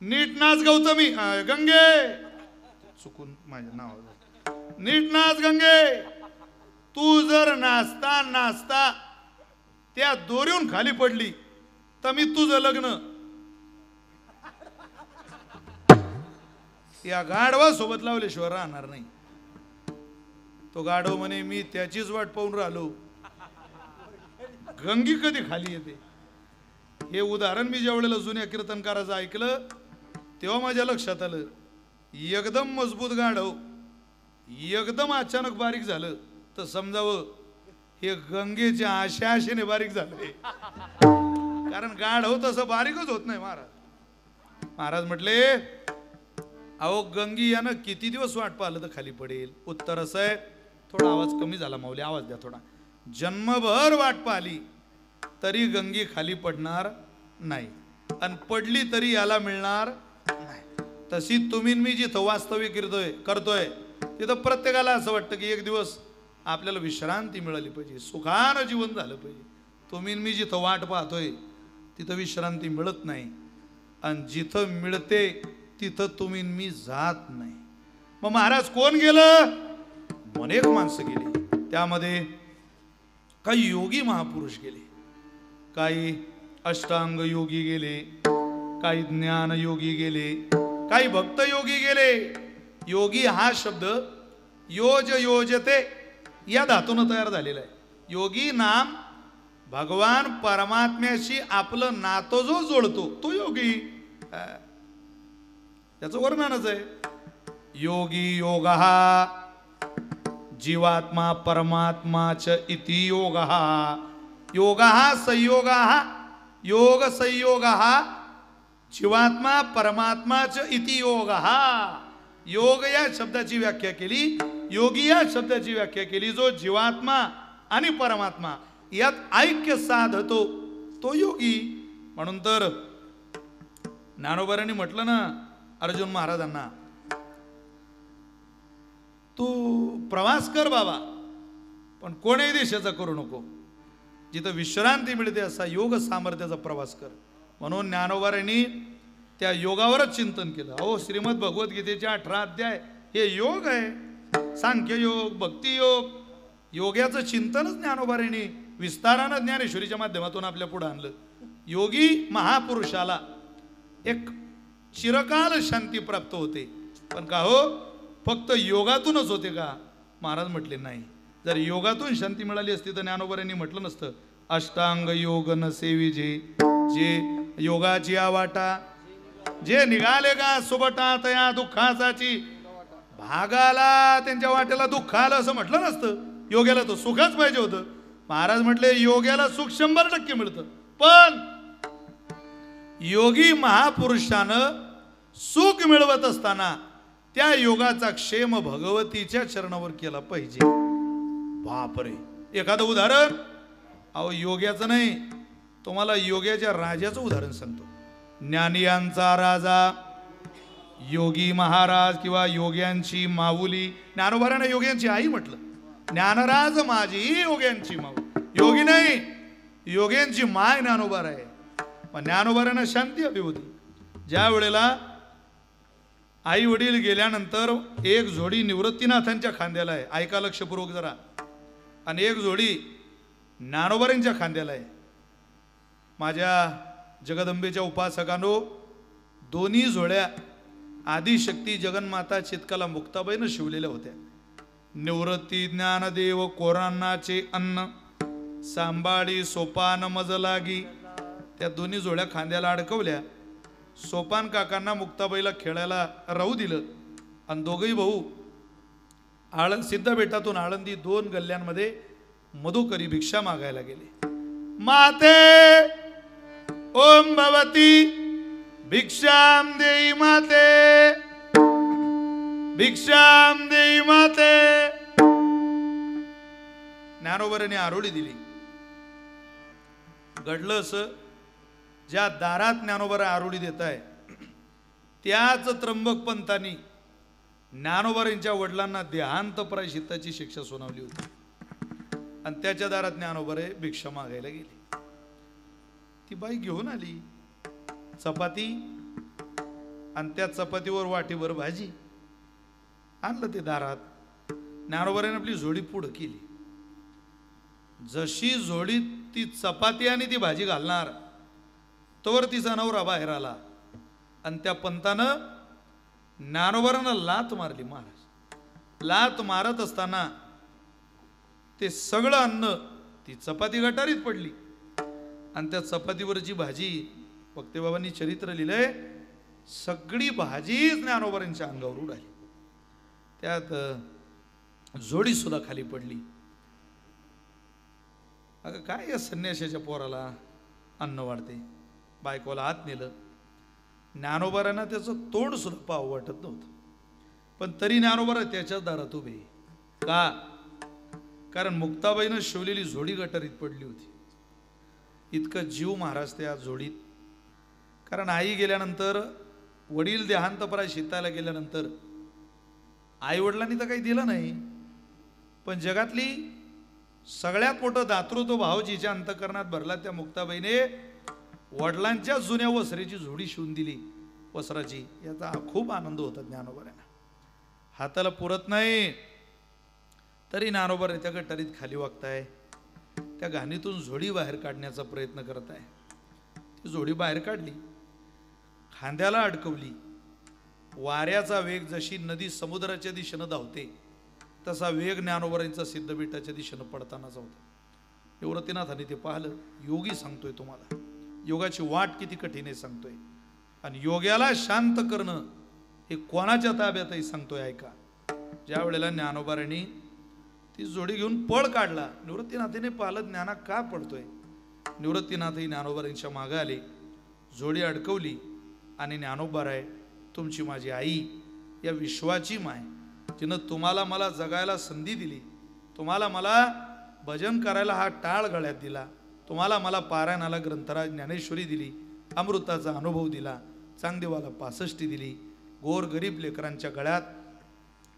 नीट नाच गौतमी. गंगे चुकून माझ्या नाव. नीट नाच गंगे. तू जर नाचता नाचता त्या दोरीहून खाली पडली तर मी तुझं लग्न या गाढवा सोबत लावल्याशिवाय राहणार नाही. तो गाढव म्हणे, मी त्याचीच वाट पाहून राहिलो, गंगी कधी खाली येते. हे उदाहरण मी ज्या वेळेला जुन्या कीर्तनकाराचं ऐकलं तेव्हा माझ्या लक्षात आलं, एकदम मजबूत गाढव एकदम अचानक बारीक झालं तर समजावं हे गंगेच्या आशेने बारीक झाले. कारण गाढव तसं बारीकच होत नाही. महाराज म्हटले, अहो गंगी यानं किती दिवस वाट पाहिलं तर खाली पडेल. उत्तर असं आहे, थोडा आवाज कमी झाला माऊली, आवाज द्या थोडा. जन्मभर वाट पाहिली तरी गंगी खाली पडणार नाही, आणि पडली तरी याला मिळणार नाही. तशी तुम्ही मी जिथं वास्तविक करतोय तिथं प्रत्येकाला असं वाटतं की एक दिवस आपल्याला विश्रांती मिळाली पाहिजे, सुखानं जीवन झालं पाहिजे. तुम्ही मी जिथं वाट पाहतोय तिथं विश्रांती मिळत नाही, आणि जिथं मिळते तिथं तुम्ही मी जात नाही. मग महाराज कोण गेलं? अनेक माणसं गेली. त्यामध्ये काही योगी महापुरुष गेले, काही अष्टांग योगी गेले, काही ज्ञान योगी गेले, काही भक्त योगी गेले. योगी हा शब्द योज योजते या धातून तयार झालेला आहे. योगी नाम भगवान परमात्म्याशी आपलं नातं जो जोडतो तो योगी. त्याचं वर्णनच आहे. योगी योगः जीवात्मा परमात्माच इति योगः. योगः संयोगः योग संयोगः जीवात्मा परमात्माच इति योगः. योग या शब्दाची व्याख्या केली, योगी या शब्दाची व्याख्या केली, जो जीवात्मा आणि परमात्मा यात ऐक्य साधतो तो योगी. म्हणून तर ज्ञानोबांनी म्हटलं ना अर्जुन महाराजांना, तू प्रवास कर बाबा, पण कोणीही देशाचा करू नको, जिथं विश्रांती मिळते असा योग सामर्थ्याचा प्रवास कर. म्हणून ज्ञानोबांनी त्या योगावरच चिंतन केलं. अहो श्रीमद भगवद्गीतेचे 18 अध्याय हे योग आहे. सांख्य योग, भक्ती योग, योग्याचं चिंतनच ज्ञानोबांनी विस्तारानं ज्ञानेश्वरीच्या माध्यमातून आपल्या पुढे आणलं. योगी महापुरुषाला एक चिरकाल शांती प्राप्त होते. पण का हो, फक्त योगातूनच होते का? महाराज म्हटले नाही. जर योगातून शांती मिळाली असती तर ज्ञानोबांनी म्हटलं नसतं, अष्टांग योग न सेविजे, जे योगाची आवाटा, जे निघाले का सुबटा तया दुःखाचाची, भागाला त्यांच्या वाटेला दुःख आलं असं म्हटलं नसतं. योग्याला तो सुखच पाहिजे होतं. महाराज म्हटले योग्याला सुख 100% मिळतं, पण योगी महापुरुषानं सुख मिळवत असताना त्या योगाचा क्षेम भगवतीच्या चरणावर केला पाहिजे. बापरे, एखादं उदाहरण, अहो योग्याचं नाही, तुम्हाला योग्याच्या राजाचं उदाहरण सांगतो. ज्ञानियांचा राजा योगी महाराज किंवा योग्यांची माऊली. ज्ञानोबांना योग्यांची आई म्हटलं. ज्ञानराज माझी योग्यांची माऊली. योगी नाही, योग्यांची माय ज्ञानोबार आहे. पण ज्ञानोबांना शांती हवी होती. ज्या वेळेला आई वडील गेल्यानंतर एक जोडी निवृत्तीनाथांच्या खांद्याला आहे, ऐका लक्षपूर्वक जरा, आणि एक जोडी ज्ञानोबांच्या खांद्याला आहे. माझ्या जगदंबेच्या उपासकांनो, दोन्ही जोड्या आदिशक्ती जगन्माता चितकाला मुक्ताबाईनं शिवलेल्या होत्या. निवृत्ती ज्ञानदेव कोरांनाचे अन्न सांभाळी सोपान मज लागी. त्या दोन्ही जोड्या खांद्याला अडकवल्या. सोपान काकांना मुक्ताबाईला खेळायला राहू दिलं, आणि दोघही भाऊ सिद्धबेटातून आळंदी 2 गल्ल्यांमध्ये मधुकरी भिक्षा मागायला गेले. माते ओम भवती भिक्षाम देई माते भिक्षाम देई माते. ज्ञानोबाने आरोळी दिली. घडलं असं, ज्या दारात ज्ञानोबा आरोळी देत आहे त्याच त्र्यंबक पंतांनी ज्ञानोबांच्या वडिलांना देहांत प्रायश्चित्ताची शिक्षा सुनावली होती. आणि त्याच्या दारात ज्ञानोबा भिक्षा मागायला गेली. ती बाई घेऊन आली चपाती आणि त्या चपातीवर वाटीभर भाजी. आणलं ते दारात. ज्ञानोबाने आपली जोडी पुढं केली. जशी जोडीत ती चपाती आणि ती भाजी घालणार तोवर तिचा नवरा बाहेर आला आणि त्या पंतानं ज्ञानोबांना लात मारली. महाराज लात मारत असताना ते सगळं अन्न ती चपाती गटारीत पडली आणि त्या चपातीवरची भाजी वक्तेबाबांनी चरित्र लिहिलंय, सगळी भाजी ज्ञानोबांच्या अंगावर उडाली. त्यात जोडी सुद्धा खाली पडली. अगं काय या संन्याशाच्या पोराला अन्न वाढते. बायकोला आत नेलं. ज्ञानोबांना त्याचं तोंड सुद्धा पाव वाटत नव्हतं. पण तरी ज्ञानोबा त्याच्याच दारात उभे. का? कारण मुक्ताबाईनं शिवलेली जोडी गटारीत पडली होती. इतकं जीव महाराज त्या जोडीत. कारण आई गेल्यानंतर, वडील देहांतपराय शेताला गेल्यानंतर आई वडिलांनी तर काही दिलं नाही, पण जगातली सगळ्यात मोठं दातृत्व भाव जिच्या अंतकरणात भरला त्या मुक्ताबाईने वडिलांच्या जुन्या वस्त्राची जोडी शिवून दिली. वस्त्राची याचा खूप आनंद होता ज्ञानोबांना. हाताला पुरत नाही तरी ज्ञानोबा त्या गटारीत खाली वागताय. त्या घाणीतून जोडी बाहेर काढण्याचा प्रयत्न करत आहे. ती जोडी बाहेर काढली, खांद्याला अडकवली. वाऱ्याचा वेग जशी नदी समुद्राच्या दिशेनं धावते तसा वेग ज्ञानोबांचा सिद्धपीठाच्या दिशेनं पडतानाच होता. निवृत्तीनाथांनी ते पाहिलं. योगी सांगतोय तुम्हाला, योगाची वाट किती कठीण आहे सांगतोय. आणि योग्याला शांत करणं हे कोणाच्या ताब्यातही सांगतोय. ऐका, ज्या वेळेला ज्ञानोबांनी ती जोडी घेऊन पळ काढला, निवृत्तीनाथाने पाहिलं ज्ञाना का पडतोय. निवृत्तीनाथही ज्ञानोबांच्या मागे आले, जोडी अडकवली आणि ज्ञानोबाराय तुमची माझी आई, या विश्वाची माय, जिनं तुम्हाला मला जगायला संधी दिली, तुम्हाला मला भजन करायला हा टाळ गळ्यात दिला, तुम्हाला मला पारायणाला ग्रंथराज ज्ञानेश्वरी दिली, अमृताचा अनुभव दिला, चांगदेवाला 65 दिली, गोर गरीब लेकरांच्या गळ्यात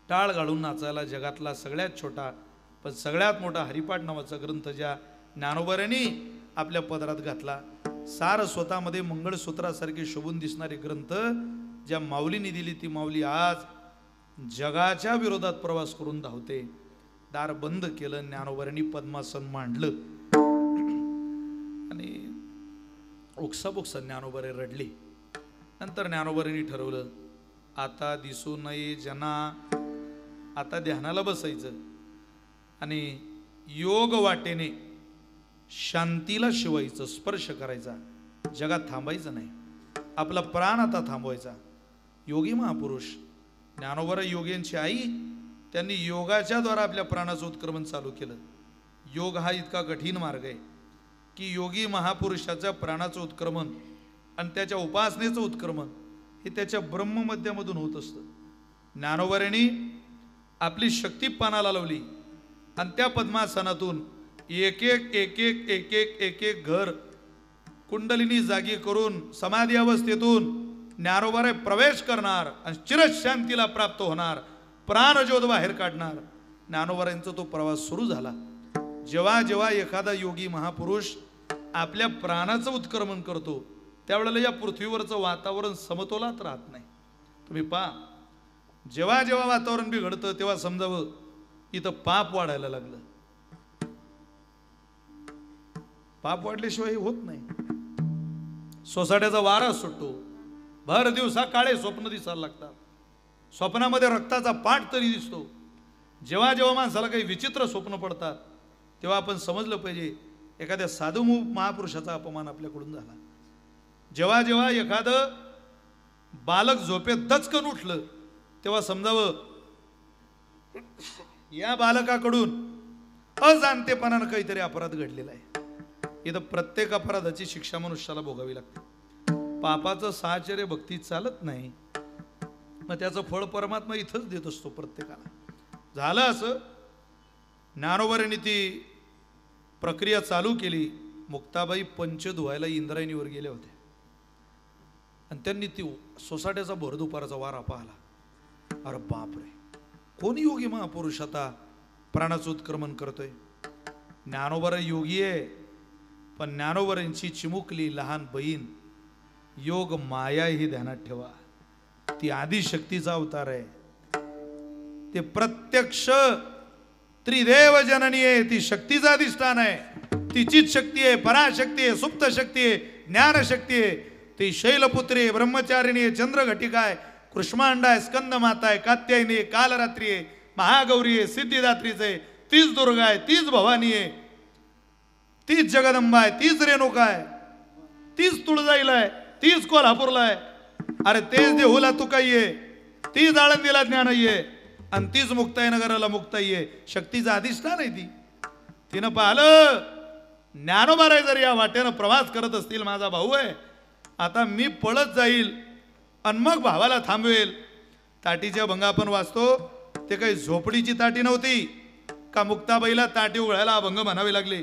टाळ घालून नाचायला जगातला सगळ्यात छोटा पण सगळ्यात मोठा हरिपाठ नावाचा ग्रंथ ज्या ज्ञानोबांनी आपल्या पदरात घातला, सार स्वतःमध्ये मंगळसूत्रासारखे शोभून दिसणारे ग्रंथ ज्या माऊलीने दिली, ती माऊली आज जगाच्या विरोधात प्रवास करून धावते. दार बंद केलं. ज्ञानोबांनी पद्मासन मांडलं आणि ओक्साबोक्सा ज्ञानोबारे रडले. नंतर ज्ञानोबांनी ठरवलं, आता दिसू नये जना, आता ध्यानाला बसायचं आणि योग वाटेने शांतीला शिवायचं, स्पर्श करायचा, जगात थांबायचं नाही, आपला प्राण आता थांबवायचा. योगी महापुरुष ज्ञानोबा योग्यांची आई, त्यांनी योगाच्या द्वारा आपल्या प्राणाचं उत्क्रमण चालू केलं. योग हा इतका कठीण मार्ग आहे की योगी महापुरुषाच्या प्राणाचं उत्क्रमण आणि त्याच्या उपासनेचं उत्क्रमण हे त्याच्या ब्रह्ममध्यामधून होत असतं. ज्ञानोबांनी आपली शक्ती पानाला लावली आणि त्या पद्मासनातून एक एक एक एक एक एक एक एक घर कुंडलिनी जागी करून समाधी अवस्थेतून ज्ञानोबा प्रवेश करणार आणि चिरशांतीला प्राप्त होणार, प्राणज्योत बाहेर काढणार. ज्ञानोबांचा तो प्रवास सुरू झाला. जेव्हा जेव्हा एखादा योगी महापुरुष आपल्या प्राणाचं उत्क्रमण करतो त्यावेळेला या पृथ्वीवरचं वातावरण समतोलात राहत नाही. तुम्ही पहा, जेव्हा जेव्हा वातावरण बिघडतं तेव्हा समजावं इथं पाप वाढायला लागलं. पाप वाढल्याशिवाय होत नाही. सोसाट्याचा वारा सुटतो, भर दिवसा काळे स्वप्न दिसायला लागतात, स्वप्नामध्ये रक्ताचा पाठ तरी दिसतो. जेव्हा जेव्हा माणसाला काही विचित्र स्वप्न पडतात तेव्हा आपण समजलं पाहिजे एखाद्या साधू महापुरुषाचा अपमान आपल्याकडून झाला. जेव्हा जेव्हा एखादं बालक झोपेत दचकन उठलं तेव्हा समजावं या बालकाकडून अजाणतेपणानं काहीतरी अपराध घडलेला आहे. इथं प्रत्येक अपराधाची शिक्षा मनुष्याला भोगावी लागते. पापाचं साहचर्य भक्ती चालत नाही, मग त्याचं फळ परमात्मा इथंच देत असतो प्रत्येकाला. झालं असं, ज्ञानोबांनी ती प्रक्रिया चालू केली. मुक्ताबाई पंच धुवायला इंद्रायणीवर गेल्या होत्या आणि त्यांनी ती सोसाट्याचा भर दुपाराचा वारा पाहिला. अरे बापरे, कोण योगी महापुरुष आता प्राणाचं उत्क्रमण करतोय. ज्ञानोबा योगी आहे, पण ज्ञानोबांची चिमुकली लहान बहीण योग माया ही ध्यानात ठेवा. ती आदिशक्तीचा अवतार आहे. ते प्रत्यक्ष त्रिदेव जननी आहे. ती शक्तीचा अधिष्ठान आहे. तिचीच शक्ती आहे, पराशक्ती आहे, सुप्त शक्ती आहे, ज्ञानशक्ती आहे. ती शैलपुत्री आहे, ब्रह्मचारिणी आहे, चंद्रघटिका आहे, कृष्मांड आहे, स्कंद माता आहे, कात्यायनी आहे, कालरात्री आहे, महागौरी आहे, सिद्धिदात्रीच आहे, तीच दुर्गा आहे, तीच भवानी आहे, तीच जगदंबा आहे, तीच रेणुका आहे, तीच तुळजाईला आहे, तीच कोल्हापूरला आहे. अरे तेच देहूला तुकाई आहे, तीच आळंदीला ज्ञानाई आहे, आणि तीच मुक्ताईनगराला मुक्ताई आहे. शक्तीचा अधिष्ठान आहे ती. तिनं पाहिलं ज्ञानोबाराय जर या वाटेनं प्रवास करत असतील, माझा भाऊ आहे, आता मी पळत जाईल आणि मग भावाला थांबवेल. ताटीच्या भंगा आपण वाचतो, ते काही झोपडीची ताटी नव्हती का मुक्ताबाईला ताटी उघडायला अभंग म्हणावे लागले.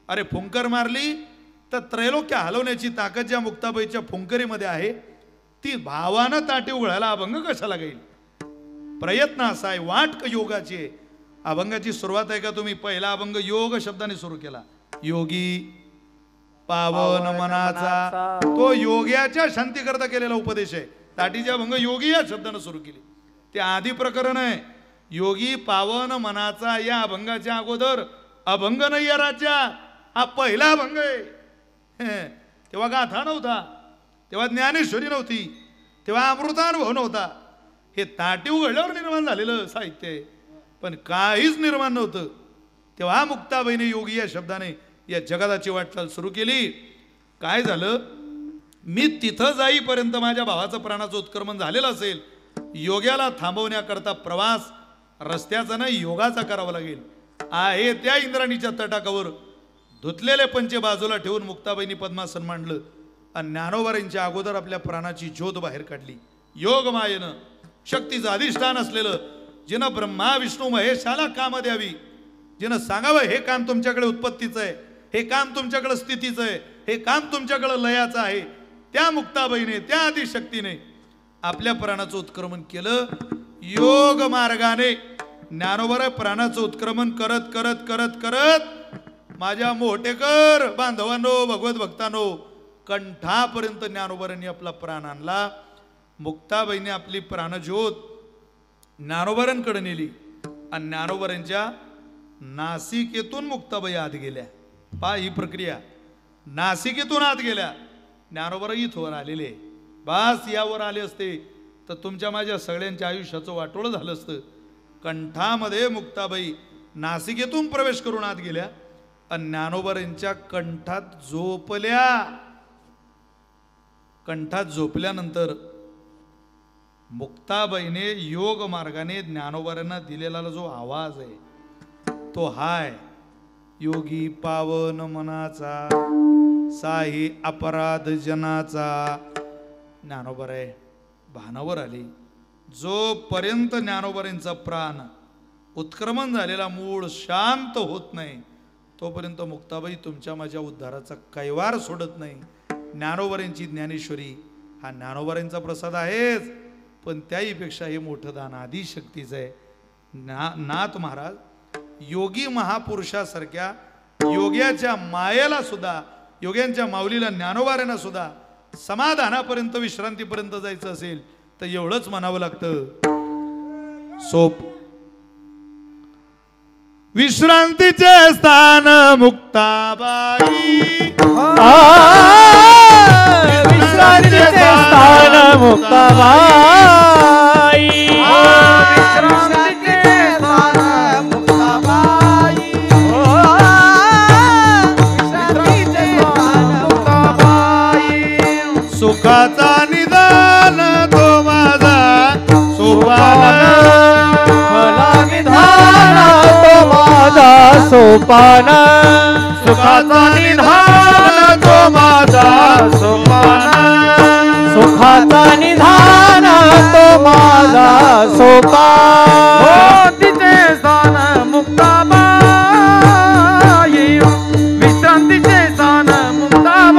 अरे फुंकर मारली तर त्रैलोक्य हलवण्याची ताकद ज्या मुक्ताबाईच्या फुंकरीमध्ये आहे, ती भावानं ताटी उघडायला अभंग कशाला घेईल. प्रयत्न असा आहे, वाट योगाची आहे. अभंगाची सुरुवात आहे का तुम्ही, पहिला अभंग योग शब्दाने सुरू केला. योगी पावन मनाचा, तो योग्याच्या शांती करता केलेला उपदेश आहे. ताटीच्या अभंग योगी या शब्दाने सुरू केली. ते आधी प्रकरण आहे. योगी पावन मनाचा या अभंगाच्या अगोदर अभंग नाही या राज्या, हा पहिला अभंग आहे. तेव्हा गाथा नव्हता, तेव्हा ज्ञानेश्वरी नव्हती, तेव्हा अमृतानुभव नव्हता. हे ताटी उघडल्यावर निर्माण झालेलं साहित्य आहे, पण काहीच निर्माण नव्हतं. तेव्हा मुक्ताबाईने योगी या शब्दाने या जगताची वाटचाल सुरू केली. काय झालं, मी तिथं जाईपर्यंत माझ्या भावाचं प्राणाचं उत्क्रमण झालेलं असेल. योग्याला थांबवण्याकरता प्रवास रस्त्याचा नाही, योगाचा करावा लागेल. आहे त्या इंद्राणीच्या तटाकावर धुतलेले पंचे बाजूला ठेवून मुक्ताबाईंनी पद्मासन मांडलं आणि ज्ञानोबारांच्या अगोदर आपल्या प्राणाची ज्योत बाहेर काढली. योग मायेनं, शक्तीचं अधिष्ठान असलेलं, जिनं ब्रह्मा विष्णू महेशाला काम द्यावी, जिनं सांगावं हे काम तुमच्याकडे उत्पत्तीचं आहे, हे काम तुमच्याकडे स्थितीचं आहे, हे काम तुमच्याकडे लयाचं आहे, त्या मुक्ताबाईने, त्या आदिशक्तीने आपल्या प्राणाचं उत्क्रमण केलं. योग मार्गाने ज्ञानोबा प्राणाचं उत्क्रमण करत करत करत करत माझ्या मोठेकर बांधवांनो, भगवत भक्तांनो, कंठापर्यंत ज्ञानोबांनी आपला प्राण आणला. मुक्ताबाईने आपली प्राणज्योत ज्ञानोबांकडे नेली आणि ज्ञानोबांच्या नासिकेतून मुक्ताबाई आत गेल्या. पहा ही प्रक्रिया, नासिकेतून आत गेल्या. ज्ञानोबा इथवर आलेले, बास यावर आले असते तर तुमच्या माझ्या सगळ्यांच्या आयुष्याचं वाटोळं झालं असतं. कंठामध्ये मुक्ताबाई नासिकेतून प्रवेश करून आत गेल्या आणि ज्ञानोबांच्या कंठात झोपल्या. कंठात झोपल्यानंतर मुक्ताबाईने योग मार्गाने ज्ञानोबांना दिलेला जो आवाज आहे तो हाय, योगी पावन मनाचा, साही अपराध जनाचा. ज्ञानोबाराय भानावर आली. जोपर्यंत ज्ञानोबारांचा प्राण उत्क्रमण झालेला मूळ शांत होत नाही तोपर्यंत मुक्ताबाई तुमच्या माझ्या उद्धाराचा कैवार सोडत नाही. ज्ञानोबारांची ज्ञानेश्वरी हा ज्ञानोबारांचा प्रसाद आहेच, पण त्याहीपेक्षा हे मोठं दान आदिशक्तीचं आहे. नाथ महाराज योगी महापुरुषासारख्या योग्याच्या मायेला सुद्धा, योग्यांच्या माऊलीला ज्ञानोबारांना सुद्धा समाधानापर्यंत, विश्रांतीपर्यंत जायचं असेल तर एवढंच म्हणावं लागतं. सोप विश्रांतीचे स्थान मुक्ताबाई, विश्रांतीचे स्थान मुक्ताबाई, विश्रांतीचे स्थान मुक्ताबाई, विश्रांतीचे स्थान मुक्ताबाई. सुखाचा निदान तो माझा सोपान, फला विधान तो माझा सोपान, सुखाचा निधान माझा सोपान सुखाचा निधान तो माझा सोपान तिचे स्थान मुक्ताबाई विश्रांतीचे स्थान मुक्ताबाई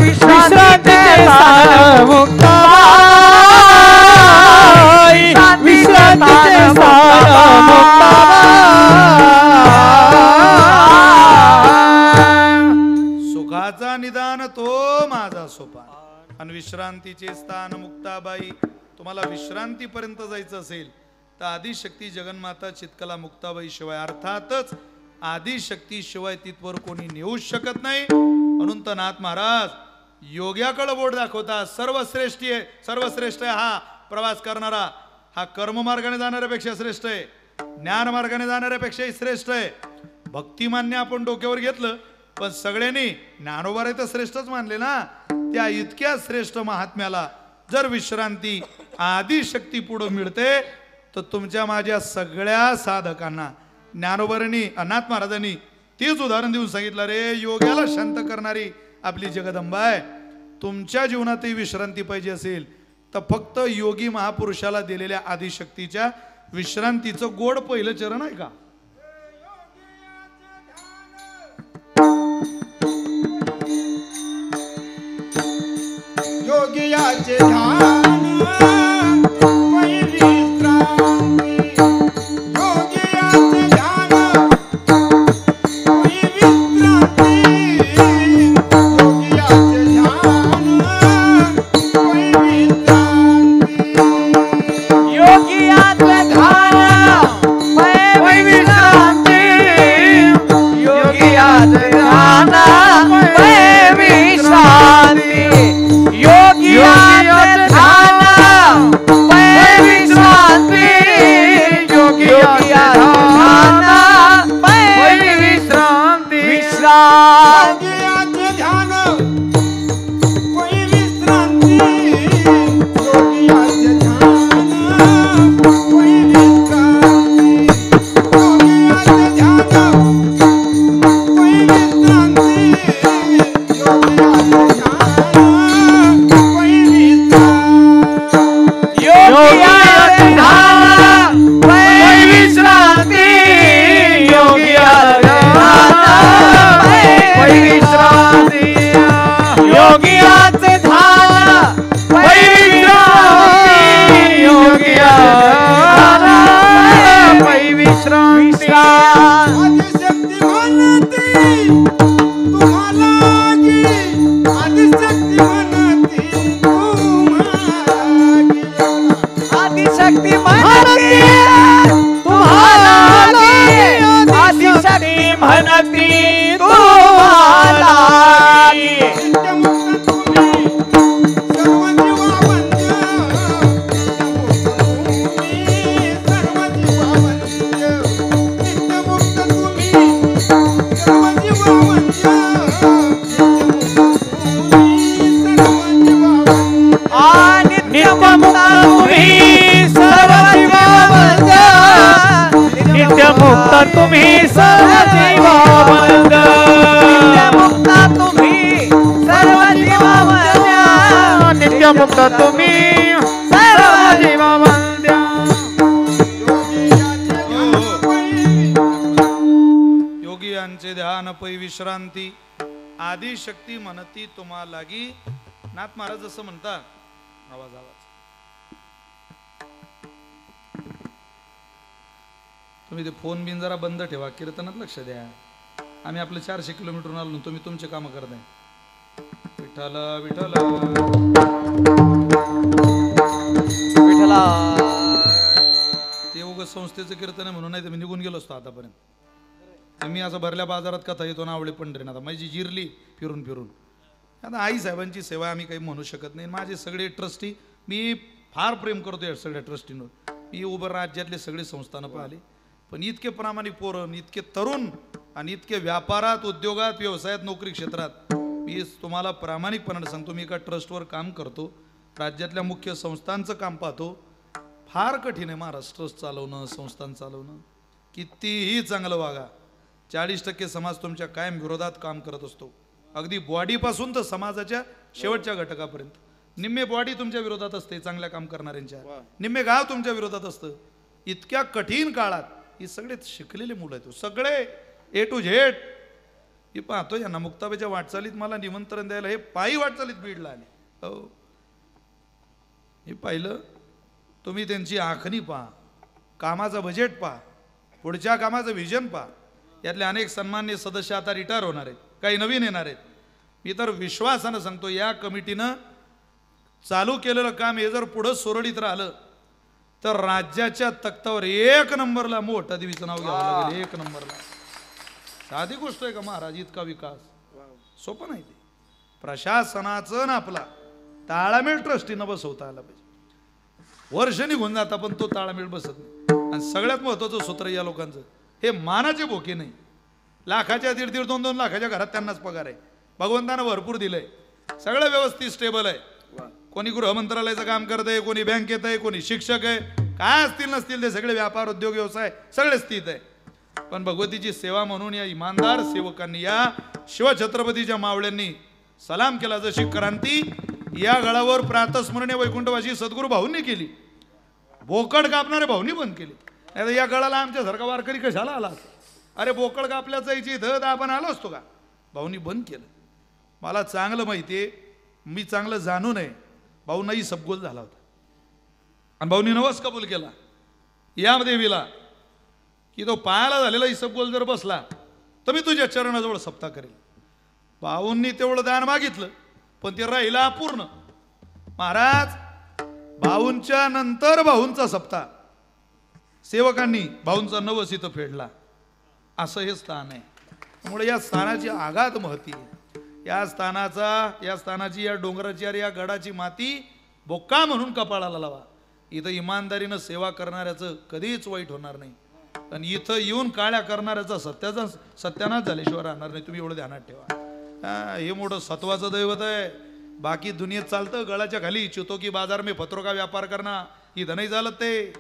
विश्रांतीचे स्थान मुक्ताबाई विश्रांतीचे स्थान सुखाचा निदान तो माझा सोपान आणि विश्रांतीचे स्थान मुक्ताबाई. तुम्हाला विश्रांतीपर्यंत जायचं असेल तर आदिशक्ती जगन्माता चितकला मुक्ताबाई शिवाय अर्थातच आदिशक्ती शिवाय तिथवर कोणी नेऊच शकत नाही. म्हणून तर नाथ महाराज योग्याकडे बोट दाखवता सर्वश्रेष्ठ आहे, सर्वश्रेष्ठ आहे हा प्रवास करणारा, हा कर्म मार्गाने जाणाऱ्यापेक्षा श्रेष्ठ आहे, ज्ञान मार्गाने जाणाऱ्यापेक्षाही श्रेष्ठ आहे. भक्तिमान्य आपण डोक्यावर घेतलं पण सगळ्यांनी ज्ञानोबा तर श्रेष्ठच मानले ना. त्या इतक्या श्रेष्ठ महात्म्याला जर विश्रांती आदिशक्ती पुढे मिळते तर तुमच्या माझ्या सगळ्या साधकांना ज्ञानोबांनी अनाथ महाराजांनी तेच उदाहरण देऊन सांगितलं, रे योग्याला शांत करणारी आपली जगदंबा आहे. तुमच्या जीवनातही विश्रांती पाहिजे असेल तर फक्त योगी महापुरुषाला दिलेल्या आदिशक्तीच्या विश्रांतीचं गोड पहिलं चरण आहे का. योगियाचे ध्यान पहिली क्रांती, योगियाचे ध्यान पहिली क्रांती, योगियाचे ध्यान पहिली क्रांती, योगियाचे ध्यान पहिली क्रांती, योगियाचे ध्यान पहिली क्रांती, योगियाचे ध्यान पहिली क्रांती, योगियाचे ध्यान पहिली विश्रांती, योगियाचे ध्यान पहिली क्रांती, योगियाचे ध्यान पहिली क्रांती, योगियाचे ध्यान पहिली क्रांती, योगियाचे ध्यान पहिली क्रांती, योगियाचे ध्यान पहिली विश्रांती, योगियाचे ध्यान पहिली विश्रांती, योगियाचे ध्यान पहिली विश्रांती, योगियाचे ध्यान पहिली विश्रांती. आदिशक्ती म्हणती तुम्हाला गी, आदिशक्ती म्हणती तुम्हाला गी, आदिशक्ती म्हणती तुम्हाला आदिशक्ती म्हणती तुम्हाला नित्यमुक्त तुम्ही सर्व जीवावंत, नित्यमुक्त तुम्ही सर्व जीवावंत, नित्यमुक्त तुम्ही सर्व जीवावंत, नित्यमुक्त तुम्ही सर्व जीवावंत, नित्यमुक्त तुम्ही सर्व जीवावंत. योगी यांचे ध्यान पै विश्रांती आदिशक्ती म्हणती तुम्हा लागी. नाथ महाराज असं म्हणतात, आवाज तुम्ही ते फोन बिन जरा बंद ठेवा, कीर्तनात लक्ष द्या. आम्ही आपलं 400 किलोमीटर आलो, तुम्ही तुमचे काम करताय. विठ्ठल विठ्ठल विठ्ठला ते उगाच संस्थेचं कीर्तन आहे म्हणून नाही तर मी निघून गेलो असतो आतापर्यंत. मी असं भरल्या बाजारात कथा येतो ना आवळे पंढरीन, आता माझी जिरली फिरून फिरून. आता आई साहेबांची सेवा आम्ही काही म्हणू शकत नाही. माझे सगळे ट्रस्टी, मी फार प्रेम करतो या सगळ्या ट्रस्टींवर. मी उभं राज्यातले सगळे संस्थानं पाहिले, पण इतके प्रामाणिक पोरं, इतके तरुण आणि इतके व्यापारात, उद्योगात, व्यवसायात, नोकरी क्षेत्रात, मी तुम्हाला प्रामाणिकपणाने सांगतो, मी एका ट्रस्टवर काम करतो, राज्यातल्या मुख्य संस्थांचं काम पाहतो. फार कठीण आहे महाराष्ट्र चालवणं, संस्थान चालवणं. कितीही चांगलं वागा, 40% समाज तुमच्या कायम विरोधात काम करत असतो. अगदी बॉडीपासून तर समाजाच्या शेवटच्या घटकापर्यंत. निम्मे बॉडी तुमच्या विरोधात असते चांगल्या काम करणाऱ्यांच्या, निम्मे गाव तुमच्या विरोधात असतं. इतक्या कठीण काळात ही सगळे शिकलेले मुलं आहेत, सगळे A to Z. मी पाहतो यांना मुक्ताबाईच्या वाटचालीत मला निमंत्रण द्यायला हे पायी वाटचालीत बीडला आले. हो, मी पाहिलं. तुम्ही त्यांची आखणी पहा, कामाचं बजेट पहा, पुढच्या कामाचं व्हिजन पहा. यातले अनेक सन्मान्य सदस्य आता रिटायर होणार आहेत, काही नवीन येणार आहेत. मी तर विश्वासानं सांगतो या कमिटीनं चालू केलेलं काम हे जर पुढं सुरळीत राहिलं तर राज्याच्या तख्तावर 1 नंबरला मोठा देवीचं नाव घ्यावं लागेल. 1 नंबरला. साधी गोष्ट आहे का महाराज? इतका विकास सोपं नाही. ते प्रशासनाचं ना आपला ताळमेळ ट्रस्टीनं बसवता आला पाहिजे. वर्ष निघून जाता पण तो ताळमेळ बसत नाही. आणि सगळ्यात महत्वाचं सूत्र या लोकांचं, हे मानाचे भोके नाही. लाखाच्या 1.5-1.5, 2-2 लाखाच्या घरात त्यांनाच पगार आहे. भगवंतानं भरपूर दिलंय, सगळं व्यवस्थित स्टेबल आहे. कोणी गृह मंत्रालयाचं काम करत आहे, कोणी बँकेत आहे, कोणी शिक्षक आहे. काय असतील नसतील ते सगळे व्यापार उद्योग व्यवसाय सगळे स्थित आहे. पण भगवतीची सेवा म्हणून या इमानदार सेवकांनी, या शिवछत्रपतीच्या मावळ्यांनी सलाम केला. जशी क्रांती या गळावर प्रातस्मरणीय वैकुंठवासी सद्गुरू भाऊंनी केली, बोकड कापणारे भाऊंनी बंद केली. नाही या गळाला आमच्यासारखा वारकरी कशाला आला? अरे बोकड कापल्या जायची इथं तर आपण आलो असतो का? भाऊंनी बंद केलं. मला चांगलं माहिती आहे, मी चांगलं जाणू नये, भाऊंनाही सबगोल झाला होता. आणि भाऊंनी नवस कबूल केला या देवीला की तो पायाला झालेला इसबगोल जर बसला तर मी तुझ्या चरणाजवळ सप्ताह करेल. भाऊंनी तेवढं दान मागितलं पण ते राहिलं अपूर्ण. महाराज भाऊंच्या नंतर भाऊंचा सप्ताह सेवकांनी भाऊंचा नवस इथं फेडला. असं हे स्थान आहे. त्यामुळे या स्थानाची आघात महती आहे. या स्थानाची या डोंगराची या गडाची माती बोक्का म्हणून कपाळाला लावा. इथं इमानदारीनं सेवा करणाऱ्याचं कधीच वाईट होणार नाही. आणि इथं येऊन काळ्या करणाऱ्याचा सत्यानाश झाल्याशिवाय राहणार नाही. तुम्ही एवढं ध्यानात ठेवा. हे मोठं सत्वाचं दैवत आहे. बाकी दुनियेत चालतं गळाच्या खाली चितो की बाजार में पत्रों का व्यापार करना. इथं नाही चालत ते.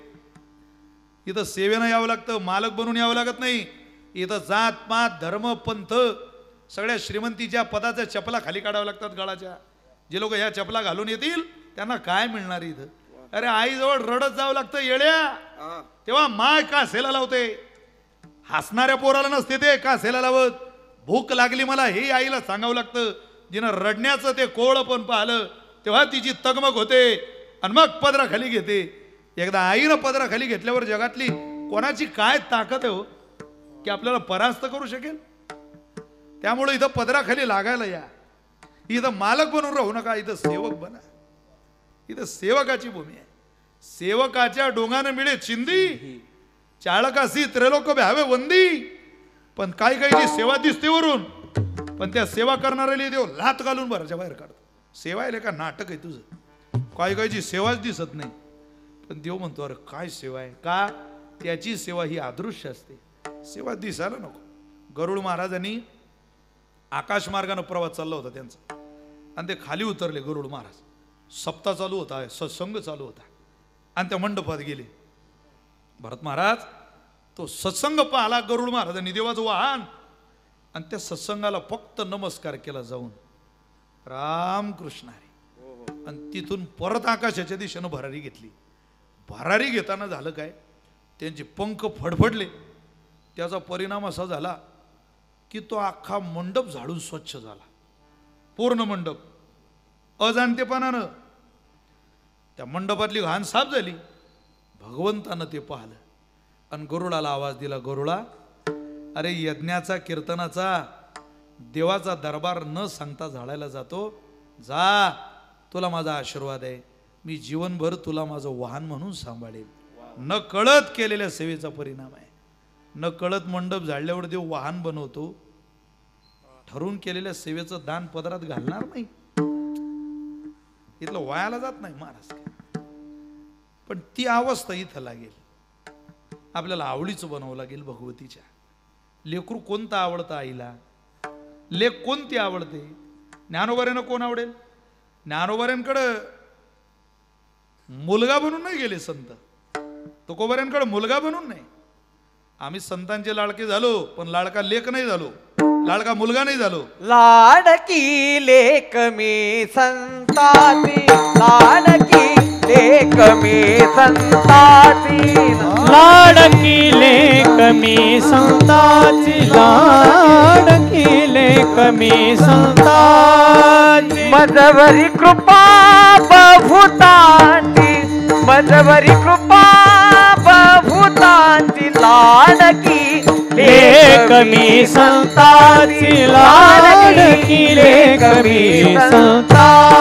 इथं सेवेनं यावं लागतं, मालक बनून यावं लागत नाही. इथं जात पात धर्म पंथ सगळ्या श्रीमंतीच्या पदाच्या चपला खाली काढाव्या लागतात गळाच्या. जे लोक ह्या चपला घालून येतील त्यांना काय मिळणार इथं? अरे आईजवळ रडत जावं लागतं येड्या. तेव्हा माय कासेला लावते. हसणाऱ्या पोराला नसते ते कासेला लावत. भूक लागली मला हे आईला सांगावं लागतं. जिनं रडण्याचं ते कोळ पण पाहिलं तेव्हा तिची तगमग होते आणि मग पदराखाली घेते. एकदा आईनं पदराखाली घेतल्यावर जगातली कोणाची काय ताकद आहे हो की आपल्याला परास्त करू शकेल? त्यामुळे इथं पदराखाली लागायला या. इथं मालक बनून राहू नका, इथं सेवक बना. इथं सेवकाची भूमी आहे. सेवकाच्या डोंगाने मिळे चिंदी, चाळकासी त्रिलोक भ्यावे वंदी. पण काही काही सेवा दिसते वरून, पण त्या सेवा करणाऱ्याला देव लात घालून भराच्या बाहेर काढतो. सेवा आहे का नाटक आहे तुझं? काही काहीची सेवाच दिसत नाही पण देव म्हणतो अरे काय सेवा आहे का? त्याची सेवा ही अदृश्य असते. सेवा दिसायला नको. गरुड महाराजांनी आकाश मार्गाने प्रवास चालला होता त्यांचा आणि ते खाली उतरले. गरुड महाराज सप्ताह चालू होता, सत्संग चालू होता आणि त्या मंडपात गेले. भरत महाराज तो सत्संग पाहला गरुड महाराजांनी देवाचं वाहन आणि त्या सत्संगाला फक्त नमस्कार केला जाऊन रामकृष्ण हरी. आणि तिथून परत आकाशाच्या दिशेनं भरारी घेतली. भरारी घेताना झालं काय, त्यांचे पंख फडफडले. त्याचा परिणाम असा झाला की तो अख्खा मंडप झाडून स्वच्छ झाला. पूर्ण मंडप अजाणतेपणानं त्या मंडपातली घाण साफ झाली. भगवंतानं ते पाहिलं आणि गरुडाला आवाज दिला. गरुडा अरे यज्ञाचा कीर्तनाचा देवाचा दरबार न सांगता झाडायला जातो. जा, तुला माझा आशीर्वाद आहे. मी जीवनभर तुला माझं वाहन म्हणून सांभाळेल. न कळत केलेल्या सेवेचा परिणाम आहे. न कळत मंडप झाडल्यावर देव वाहन बनवतो. ठरवून केलेल्या सेवेचं दान पदरात घालणार नाही. इथलं वायाला जात नाही महाराज. पण ती अवस्था इथं लागेल. आपल्याला आवडीचं बनावं लागेल भगवतीच्या. लेकरू कोणतं आवडतं आईला? लेक कोणती आवडते? ज्ञानोबाऱ्यांना कोण आवडेल? ज्ञानोबाऱ्यांकडं मुलगा बनून नाही गेले संत. तुकोबाऱ्यांकडे मुलगा बनून नाही. आम्ही संतांचे लाडके झालो पण लाडका लेक नाही झालो, लाडका मुलगा नाही झालो. लाडकी लेक मी संताची, लाडकी लेक मी संताची, लाडकी लेक मी संताची, लाडकी लेक मी संताची. मजवरी कृपा बभूतांची, मजवरी कृपा बभूतांची, लाडकी लेक मी संताची, लाडकी लेक मी संताची.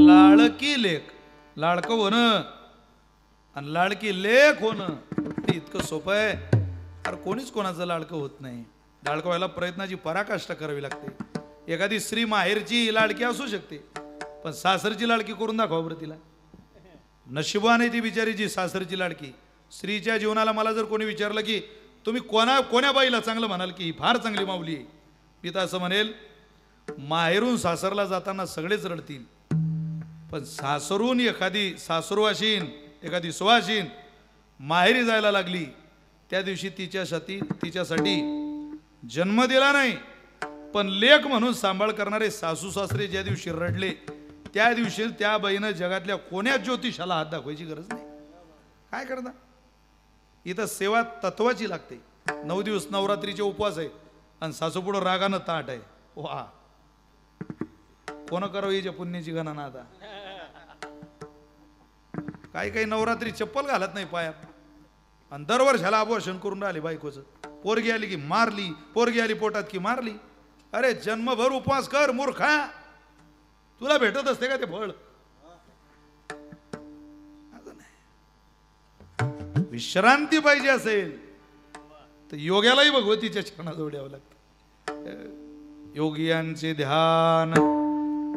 लाडकी लेक, लाडकं होणं आणि लाडकी लेक होणं ते इतकं सोपं आहे. अरे कोणीच कोणाचं लाडकं होत नाही. लाडकं व्हायला प्रयत्नाची पराकाष्ठा करावी लागते. एखादी स्त्री माहेरची लाडकी असू शकते पण सासरची लाडकी करून दाखवा बरं तिला. नशिबाने ती बिचारीची सासरची लाडकी. स्त्रीच्या जीवनाला मला जर कोणी विचारलं की तुम्ही कोण्या बाईला चांगलं म्हणाल की फार चांगली माऊली आहे, मी तर असं म्हणेल माहेरून सासरला जाताना सगळेच रडतील पण सासरून एखादी सासरवाशीन एखादी सुवाशीन माहेरी जायला लागली त्या दिवशी तिच्यासाठी जन्म दिला नाही पण लेक म्हणून सांभाळ करणारे सासू सासरे ज्या दिवशी रडले त्या दिवशी त्या बाईनं जगातल्या कोण्या ज्योतिषाला हात दाखवायची गरज नाही. काय करता इथं सेवा तत्वाची लागते. 9 दिवस नवरात्रीचे उपवास आहे आणि सासू पुढं रागानं ताट आहे. वा कोण करावं हिच्या पुण्याची गणना. आता काही नवरात्री चप्पल घालत नाही पायात आणि दरवर्षाला अबॉर्शन करून राहिले बायकोचं. पोरगी आली की मारली, पोरगी आली पोटात की मारली. अरे जन्मभर उपवास कर मूर्खा, तुला भेटत असते का ते फळ. विश्रांती पाहिजे असेल तर योग्यालाही भगवतीच्या चरणाजवळ यावं लागतं. योगियांचे ध्यान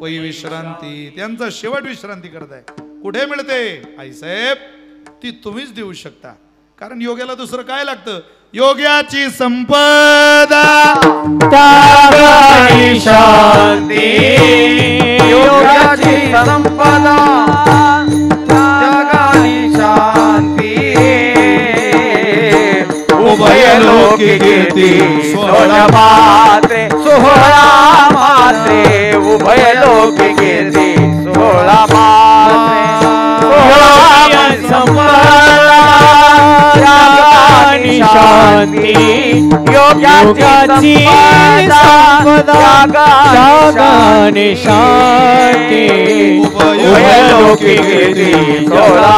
पै विश्रांती, त्यांचा शेवट विश्रांती करताय कुठे मिळते आई साहेब ती तुम्हीच देऊ शकता. कारण योग्याला दुसरं काय लागतं. योग्याची संपदा त्यागाची शांती, योगाची संपदा त्यागाची शांती, उभय लोकी कीर्ती 16 मात्रे 16 मात्रे, उभय लोकी कीर्ती 16 मात्रे. त्यागाची शांती, योगाची संपदा त्यागाची शांती, उभयलोकी कीर्ती 16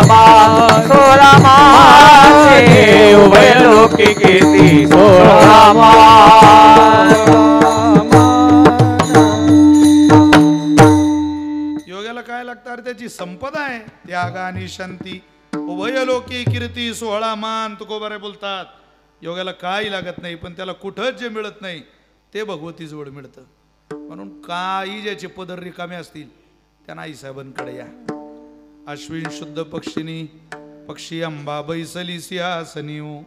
मात्रे, उभयलोकी कीर्ती 16 मात्रे. योग्याला काय लागतं. अरे त्याची संपदा आहे त्यागा आणि शांती, उभयलोकी कीर्ती 16 मान. तुकोबारे बोलतात योग्याला काही लागत नाही पण त्याला कुठंच जे मिळत नाही ते भगवती जवळ मिळतं. म्हणून काही ज्याचे पदर रिकामे असतील त्यांना आईसाहेबांकडे या. अश्विन शुद्ध पक्षिणी पक्षी अंबा बैसली सिंहासनीऊ,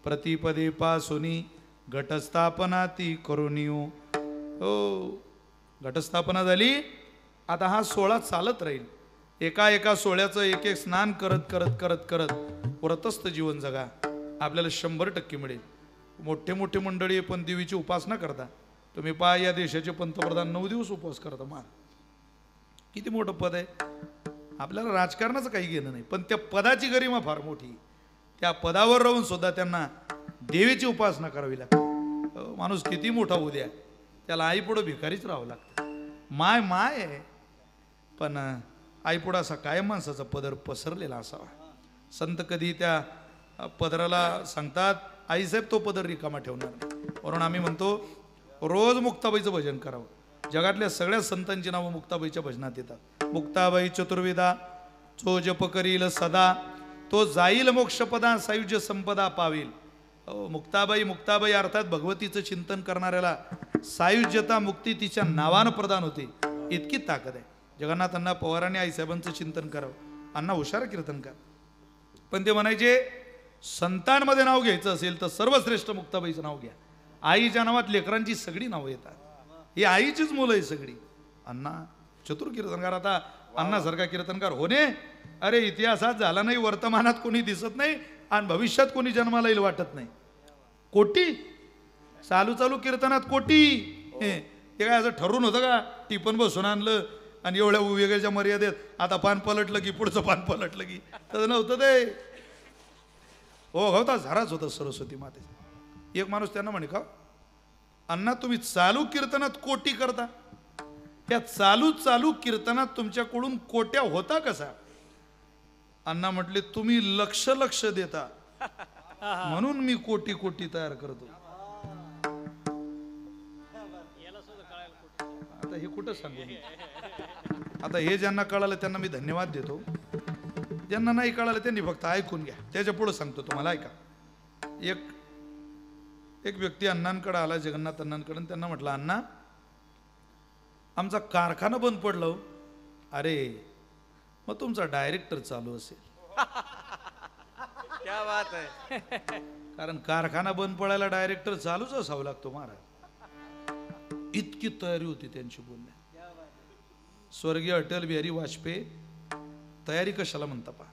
प्रतिपदे पासुनी घटस्थापना ती करुनिऊ. हो घटस्थापना झाली. आता हा सोहळा चालत राहील. एका सोहळ्याचं एक स्नान करत करत करत करत व्रतस्थ जीवन जगा. आपल्याला 100% मिळेल. मोठे मंडळी पण देवीची उपासना करता. तुम्ही पहा या देशाचे पंतप्रधान 9 दिवस उपवास करता. मा किती मोठं पद आहे. आपल्याला राजकारणाचं काही घेणं नाही पण त्या पदाची गरिमा फार मोठी. त्या पदावर राहून सुद्धा त्यांना देवीची उपासना करावी लागते. माणूस किती मोठा होऊ द्या त्याला आईपुढं भिकारीच राहावं लागतं. माय आहे पण आईपुढं असा कायम माणसाचा पदर पसरलेला असावा. संत कधी त्या पदराला सांगतात आईसाहेब तो पदर रिकामा ठेवणार. म्हणून आम्ही म्हणतो रोज मुक्ताबाईचं भजन करावं. जगातल्या सगळ्या संतांची नावं मुक्ताबाईच्या भजनात येतात. मुक्ताबाई चतुर्विदा जो जप करील सदा तो जाईल मोक्षपदा सायुज्य संपदा पावेल. मुक्ताबाई अर्थात भगवतीचं चिंतन करणाऱ्याला सायुज्यता मुक्ती तिच्या नावानं प्रदान होते. इतकी ताकद आहे. जगन्नाथ अण्णा पवारांनी आईसाहेबांचं चिंतन करावं. अण्णा हुशार कीर्तनकार पण ते म्हणायचे संतांमध्ये नाव घ्यायचं असेल तर सर्वश्रेष्ठ मुक्ताबाईचं नाव घ्या. आईच्या नावात लेकरांची सगळी नावं येतात. ही आईचीच मुलं आहे सगळी. अण्णा चतुर कीर्तनकार. आता अण्णासारखा कीर्तनकार होणे अरे इतिहासात झाला नाही, वर्तमानात कोणी दिसत नाही आणि भविष्यात कोणी जन्माला येईल वाटत नाही. कोटी चालू चालू कीर्तनात कोटी. हे काय असं ठरवून होतं का टिपण बसून आणलं आणि एवढ्या वेगळ्याच्या मर्यादेत आता पान पलटलं की पुढचं पान पलटलं की तसं नव्हतं ते. हो होता झाराच होता सरस्वती माते. एक माणूस त्यांना म्हणे का अण्णा तुम्ही चालू कीर्तनात कोटी करता, त्या चालू चालू कीर्तनात तुमच्याकडून कोट्या होता कसा? अण्णा म्हटले तुम्ही लक्ष लक्ष देता म्हणून मी कोटी कोटी तयार करतो. आता हे कुठं सांगू मी? आता हे ज्यांना कळालं त्यांना मी धन्यवाद देतो, ज्यांना नाही कळालं त्यांनी फक्त ऐकून घ्या. त्याच्या पुढे सांगतो तुम्हाला, ऐका. एक व्यक्ती अण्णांकडे आला, जगन्नाथ अण्णांकडे, आणि त्यांना म्हटलं अण्णा आमचा कारखाना बंद पडला. अरे मग तुमचा डायरेक्टर चालू असेल. क्या बात आहे. कारण कारखाना बंद पडायला डायरेक्टर चालूच असावं लागतो महाराज. इतकी तयारी होती त्यांची बोलण्या. स्वर्गीय अटल बिहारी वाजपेयी तयारी कशाला म्हणता पहा.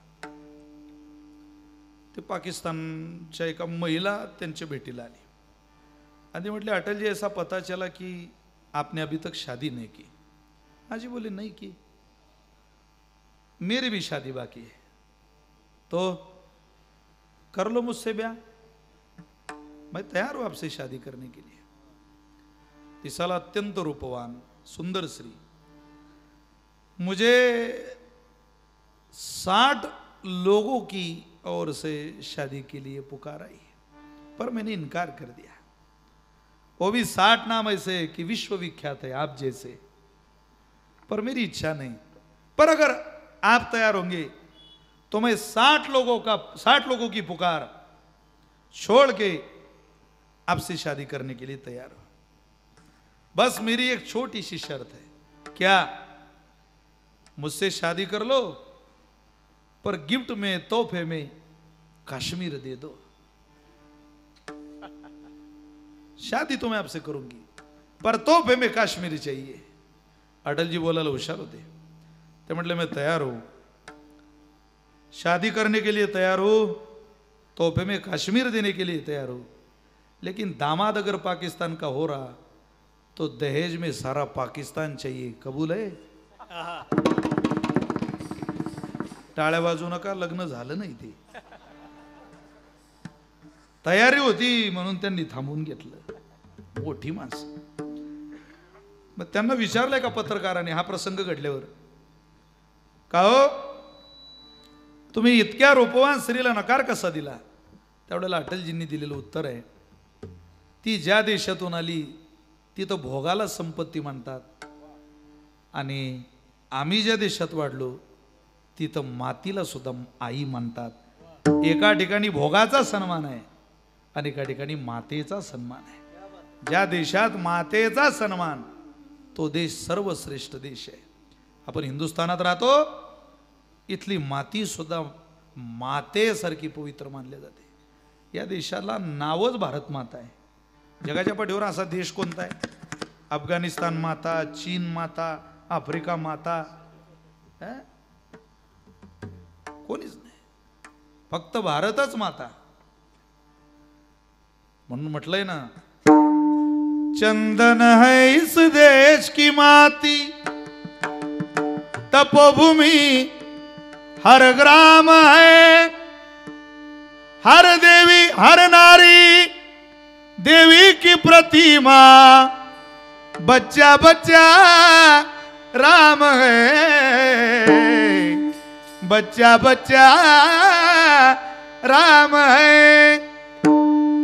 ते पाकिस्तानच्या एका महिला त्यांच्या भेटीला आली आणि म्हटले अटल जी ऐसा पता चला कि आपने अभी तक शादी नहीं की. हाजी बोले नहीं की, मेरी भी शादी बाकी है, तो कर लो मुझसे ब्याह, मैं तैयार हूं आपसे शादी करने के लिए. ती साला अत्यंत रूपवान सुंदर स्त्री, मुझे 60 लोगों की ओर से शादी के लिए पुकार आई, पर मैंने इनकार कर दिया. वो भी 60 नाम ऐसे कि विश्व विख्यात है आप जैसे, पर मेरी इच्छा नहीं. पर अगर आप तैयार होंगे तो मैं 60 लोगों की पुकार छोड़ के आपसे शादी करने के लिए तैयार हूं. बस मेरी एक छोटी सी शर्त है. क्या? मुझसे शादी कर लो पर गिफ्ट में तोहफे में कश्मीर दे दो. शादी तो मैं आपसे करूंगी पर तोहफे में काश्मीर चाहिए. अटल जी बोलायला हुशार होते. ते म्हटले मैं तैयार हूं, शादी करने के लिए तैयार हूं, तोहफे में कश्मीर देने के लिए तैयार हूं, लेकिन दामाद अगर पाकिस्तान का हो रहा तो दहेज में सारा पाकिस्तान चाहिए. कबूल है? टाळ्या वाजू नका, लग्न झालं नाही. ते तयारी होती म्हणून त्यांनी थांबून घेतलं. मोठी माणसं. मग त्यांना विचारलंय का पत्रकाराने हा प्रसंग घडल्यावर, का हो तुम्ही इतक्या रूपवान स्त्रीला नकार कसा दिला? त्यावेळेला अटलजींनी दिलेलं उत्तर आहे, ती ज्या देशातून आली तिथं भोगाला संपत्ती म्हणतात आणि आम्ही ज्या देशात वाढलो तिथं मातीला सुद्धा आई म्हणतात. एका ठिकाणी भोगाचा सन्मान आहे आणि एका ठिकाणी मातेचा सन्मान आहे. ज्या देशात मातेचा सन्मान तो देश सर्वश्रेष्ठ देश आहे. आपण हिंदुस्थानात राहतो, इथली माती सुद्धा मातेसारखी पवित्र मानली जाते. या देशाला नावच भारत माता आहे. जगाच्या पाठीवर असा देश कोणता आहे? अफगाणिस्तान माता, चीन माता, आफ्रिका माता, कोणीच नाही. फक्त भारतच माता. म्हणून म्हटलंय ना, चंदन है इस देश की माती, तपोभूमि हर ग्राम है, हर देवी हर नारी देवी की प्रतिमा, बच्चा बच्चा राम है, बच्चा बच्चा राम है.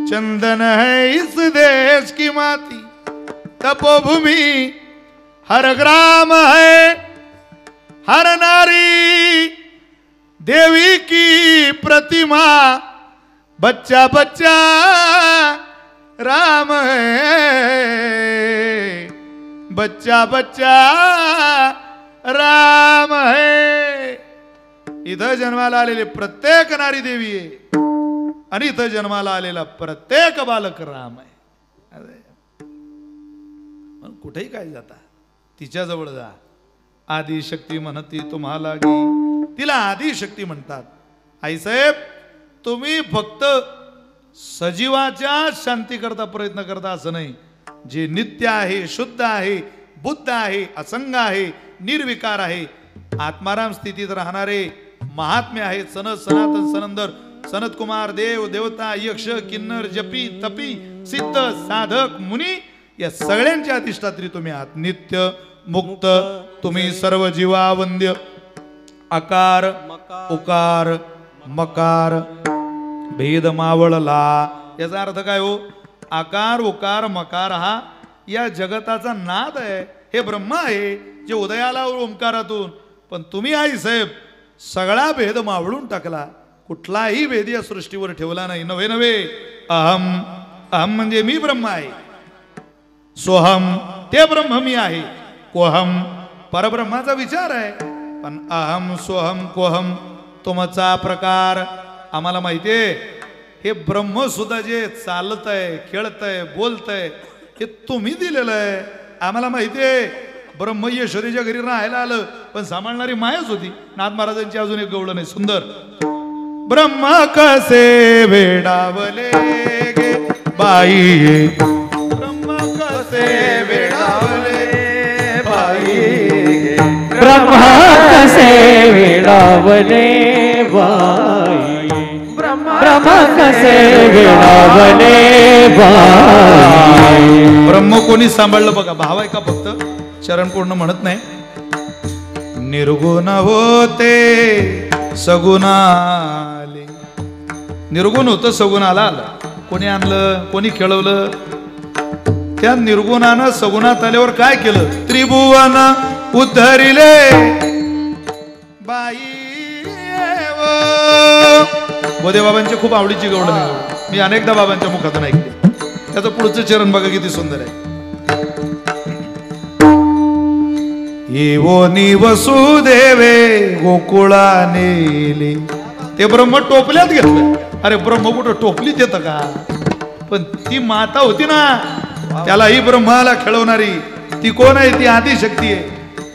चंदन है इस देश की माती, तपोभूमि हर ग्राम है, हर नारी देवी की प्रतिमा, बच्चा बच्चा राम है, बच्चा बच्चा राम है. इथं जन्माला आलेले प्रत्येक नारी देवी आहे आणि इथं जन्माला आलेला प्रत्येक बालक राम आहे. कुठेही काय जाता तिच्या जवळ जा. आदिशक्ती म्हणती तुम्हाला गी, तिला आदिशक्ती म्हणतात. आईसाहेब, तुम्ही फक्त सजीवाच्या शांतीकरता प्रयत्न करता असं नाही. जे नित्य आहे, शुद्ध आहे, बुद्ध आहे, असंग आहे, निर्विकार आहे, आत्माराम स्थितीत राहणारे महात्मे आहेत. सनत सनातन सनंदर सनत कुमार, देव देवता, यक्ष किन्नर, जपी तपी, सिद्ध साधक मुनी, या सगळ्यांच्या अधिष्ठात्री तुम्ही आहात. नित्य मुक्त तुम्ही सर्व जीवा वंद्य. आकार उकार मकार भेद मावळला. याचा अर्थ काय हो? आकार उकार मकार हा या जगताचा नाद आहे. हे ब्रह्मा आहे जे उदयाला ओंकारातून. पण तुम्ही आई साहेब सगळा भेद मावळून टाकला. कुठलाही भेद या सृष्टीवर ठेवला नाही. नव्हे नव्हे, अहम अहम म्हणजे मी ब्रह्म आहे. सोहम ते ब्रह्म मी आहे. कोहम परब्रह्माचा विचार आहे. पण अहम सोहम कोहम तुमचा प्रकार आम्हाला माहितीये. हे ब्रह्म सुद्धा जे चालतंय, खेळतंय, बोलतंय, हे तुम्ही दिलेलं आहे. आम्हाला माहितीये. ब्रह्म यशोदेच्या घरी राहायला आलं, पण सांभाळणारी मायाच होती. नाथ महाराजांची अजून एक गवळण आहे सुंदर. ब्रह्म कसे वेडावले गे बाई, ब्रह्म कसे वेडावले बाई, ब्रह्मा कसे वेडावले बाई, ब्रह्मा कसे वेडावले बाई. ब्रह्म कोणी सांभाळलं बघा. भाव आहे का फक्त? चरण पूर्ण म्हणत नाही. निर्गुण होते सगुणाले. निर्गुण होतं, सगुणाला आलं. कोणी आणलं, कोणी खेळवलं? त्या निर्गुणानं सगुणात आल्यावर काय केलं? त्रिभुवन उद्धरिले बाई. बोधे बाबांची खूप आवडीची गवळण आहे. मी अनेकदा बाबांच्या मुखातून ऐकले. त्याचं पुढचं चरण बघा किती सुंदर आहे. येवोनी वसुदेवे गोकुळा नेले. ते ब्रह्म टोपल्यात घेतलं. अरे ब्रह्म कुठं टोपलीत येतं का? पण ती माता होती ना, त्यालाही ब्रह्माला खेळवणारी. ती कोण आहे? ती आदिशक्ती आहे.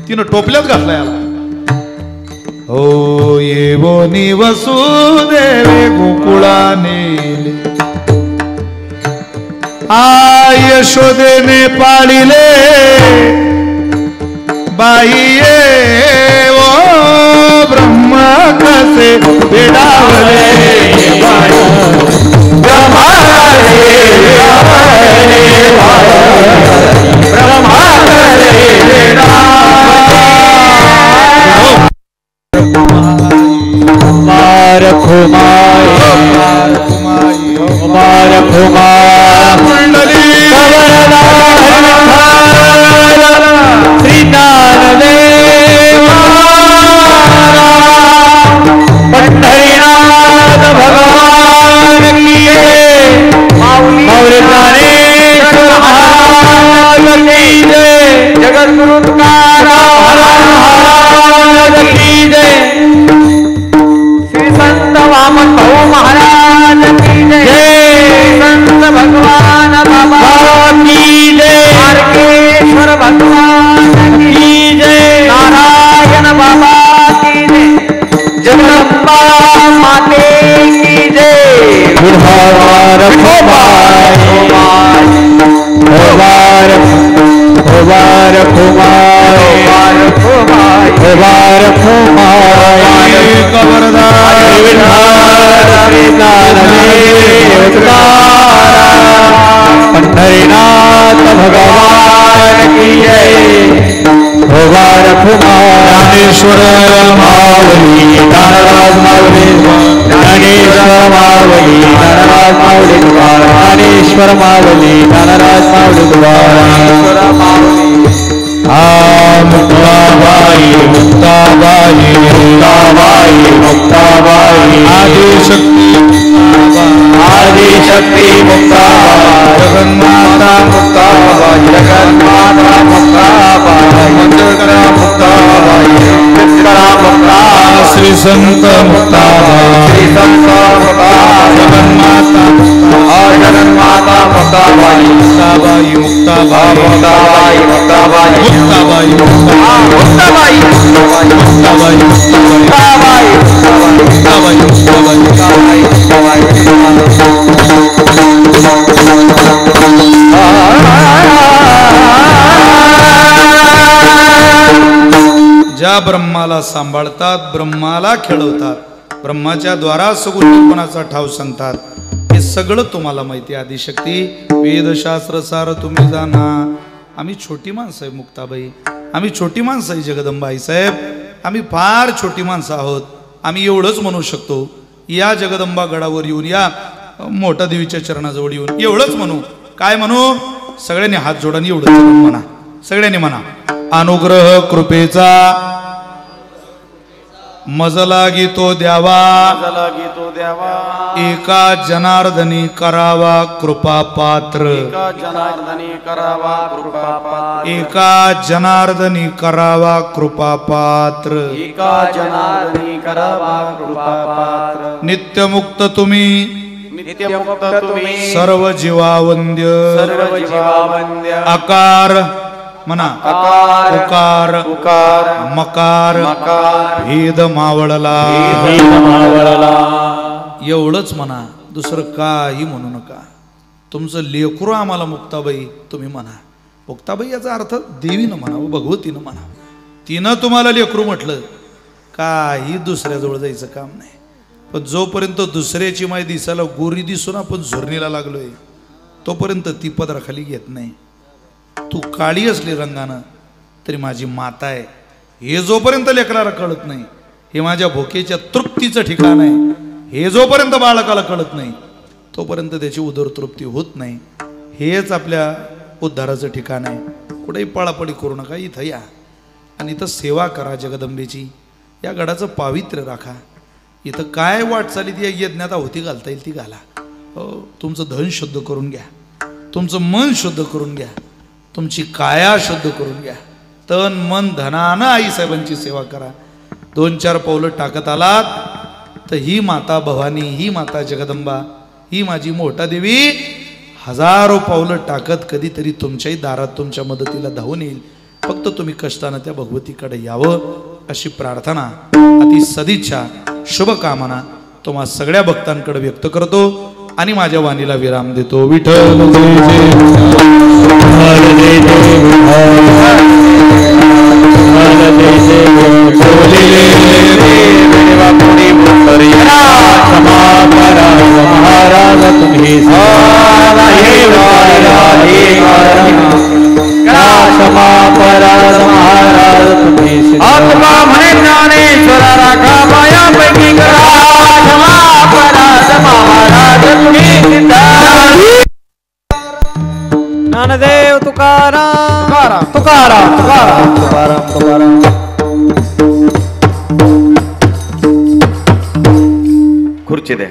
तिनं टोपल्यात घातला याला. हो येवोनी वसुदेवे गोकुळा नेले. आ यशोदेने पाळिले बाई ओ ब्रह्म कसे वेडावले बाई, ब्रह्मा कसे वेडावले बाई, ब्रह्मा कसे वेडावले. कुमार कुमार कुमार कुमार मंडली पंढरीनाथ भगवान की जय. माऊली ज्ञानेश्वर महाराज की जय. जगद्गुरु तुकाराम महाराज की जय. श्री संत वामन भाऊ महाराज की जय. संत भगवान बाबा की जय. मार्गेश्वर भगवान की जय. नारायण बाबा की जय. जगदंबा माते की जय. गुरुवार कुमार कुमार कुमार कुमार कुमार कुमार कबरदार पंढरीनाथ भगवान की जय. भगवान ज्ञानेश्वर माऊली ज्ञानराज माऊली ज्ञानेश्वर माऊली ज्ञानराज माऊली ज्ञानेश्वर माऊली ज्ञानराज माऊली मुक्ताबाई मुक्ताबाई मुक्ताबाई मुक्ताबाई आदिशक्ती मुक्ताबाई जगन्माता मुक्ताबाई जगन्माता मुक्ताबाई मंगलकरा मुक्ताबाई चित्तकरा मुक्ताबाई श्री संत मुक्ताबाई श्री संत मुक्ताबाई जगन्माता जगन्माता मुक्ताबाई मुक्ताबाई मुक्ताबाई मुक्ताबाई मुक्ताबाई मुक्ताबाई मुक्ताबाई मुक्ताबाई मुक्ताबाई ज्या ब्रह्माला सांभाळतात, ब्रह्माला खेळवतात, ब्रह्माच्या द्वारा सगुण निर्गुणाचा ठाव सांगतात, हे सगळं तुम्हाला माहिती आहे. आदिशक्ती वेदशास्त्र सार तुम्ही जाणा. आम्ही छोटी माणसं आहे मुक्ताबाई, आम्ही छोटी माणसं आहे जगदंबाई साहेब, आम्ही फार छोटी माणसं आहोत. आम्ही एवढंच म्हणू शकतो, या जगदंबा गडावर येऊन, या मोठ्या देवीच्या चरणाजवळ येऊन एवढंच म्हणू. काय म्हणू? सगळ्यांनी हात जोडून एवढंच म्हणा, सगळ्यांनी म्हणा. अनुग्रह कृपेचा मजला गीतो द्यावा, गीतो द्यावा, एका जनार्दनी करावा कृपा पात्र, एका जनार्दनी करावा कृपा पात्र, एका जनार्दनी करावा कृपा पात्र. एका जनार्दनी करावा कृपा पात्र. नित्यमुक्त तुम्ही नित्यमुक्त तुम्ही सर्व जीवावंद्य, सर्व जीवावंद्य, आकार म्हणा, अकार उकार उकार मकार मकार भेद मावळला, भेद मावळला. एवढंच म्हणा, दुसरं काही म्हणू नका. तुमचं लेकरू आम्हाला मुक्ताबाई तुम्ही म्हणा. मुक्ताबाई याचा अर्थ देवीनं म्हणावं, भगवतीनं म्हणावं. तिनं तुम्हाला लेकरू म्हटलं, काही दुसऱ्याजवळ जायचं काम नाही. पण जोपर्यंत दुसऱ्याची माय दिसायला गोरी दिसून आपण झुरणीला लागलोय, तोपर्यंत ती पदराखाली घेत नाही. तू काळी असली रंगानं तरी माझी माता आहे, हे जोपर्यंत लेकराला कळत नाही, हे माझ्या भोकेच्या तृप्तीचं ठिकाण आहे, हे जोपर्यंत बाळकाला कळत नाही, तोपर्यंत त्याची उदर तृप्ती होत नाही. हेच आपल्या उद्धाराचं ठिकाण आहे. कुठेही पळापळी करू नका, इथं या आणि इथं सेवा करा जगदंबेची. या गडाचं पावित्र्य राखा. इथं काय वाटचालीत या यज्ञात आहुती घालता येईल ती घाला. तुमचं धन शुद्ध करून घ्या, तुमचं मन शुद्ध करून घ्या, तुमची काया शुद्ध करून घ्या. तन मन धनानं आईसाहेबांची सेवा करा. 2-4 पावलं टाकत आलात तर ही माता भवानी, ही माता जगदंबा, ही माझी मोठा देवी हजारो पावलं टाकत कधीतरी तुमच्याही दारात तुमच्या मदतीला धावून येईल. फक्त तुम्ही कष्टानं त्या भगवतीकडे यावं अशी प्रार्थना, अति सदिच्छा, शुभकामना तुम्हा सगळ्या भक्तांकडे व्यक्त करतो आणि माझ्या वाणीला विराम देतो. विठ्ठल महाराज तुम्ही आत्मा म्हणे ज्ञानेश्वरा राखा पायापैकी करा. महाराज तुम्ही ज्ञानदेव तुकाराम तुकाराम तुकाराम तुकाराम तुकाराम. खुर्ची दे.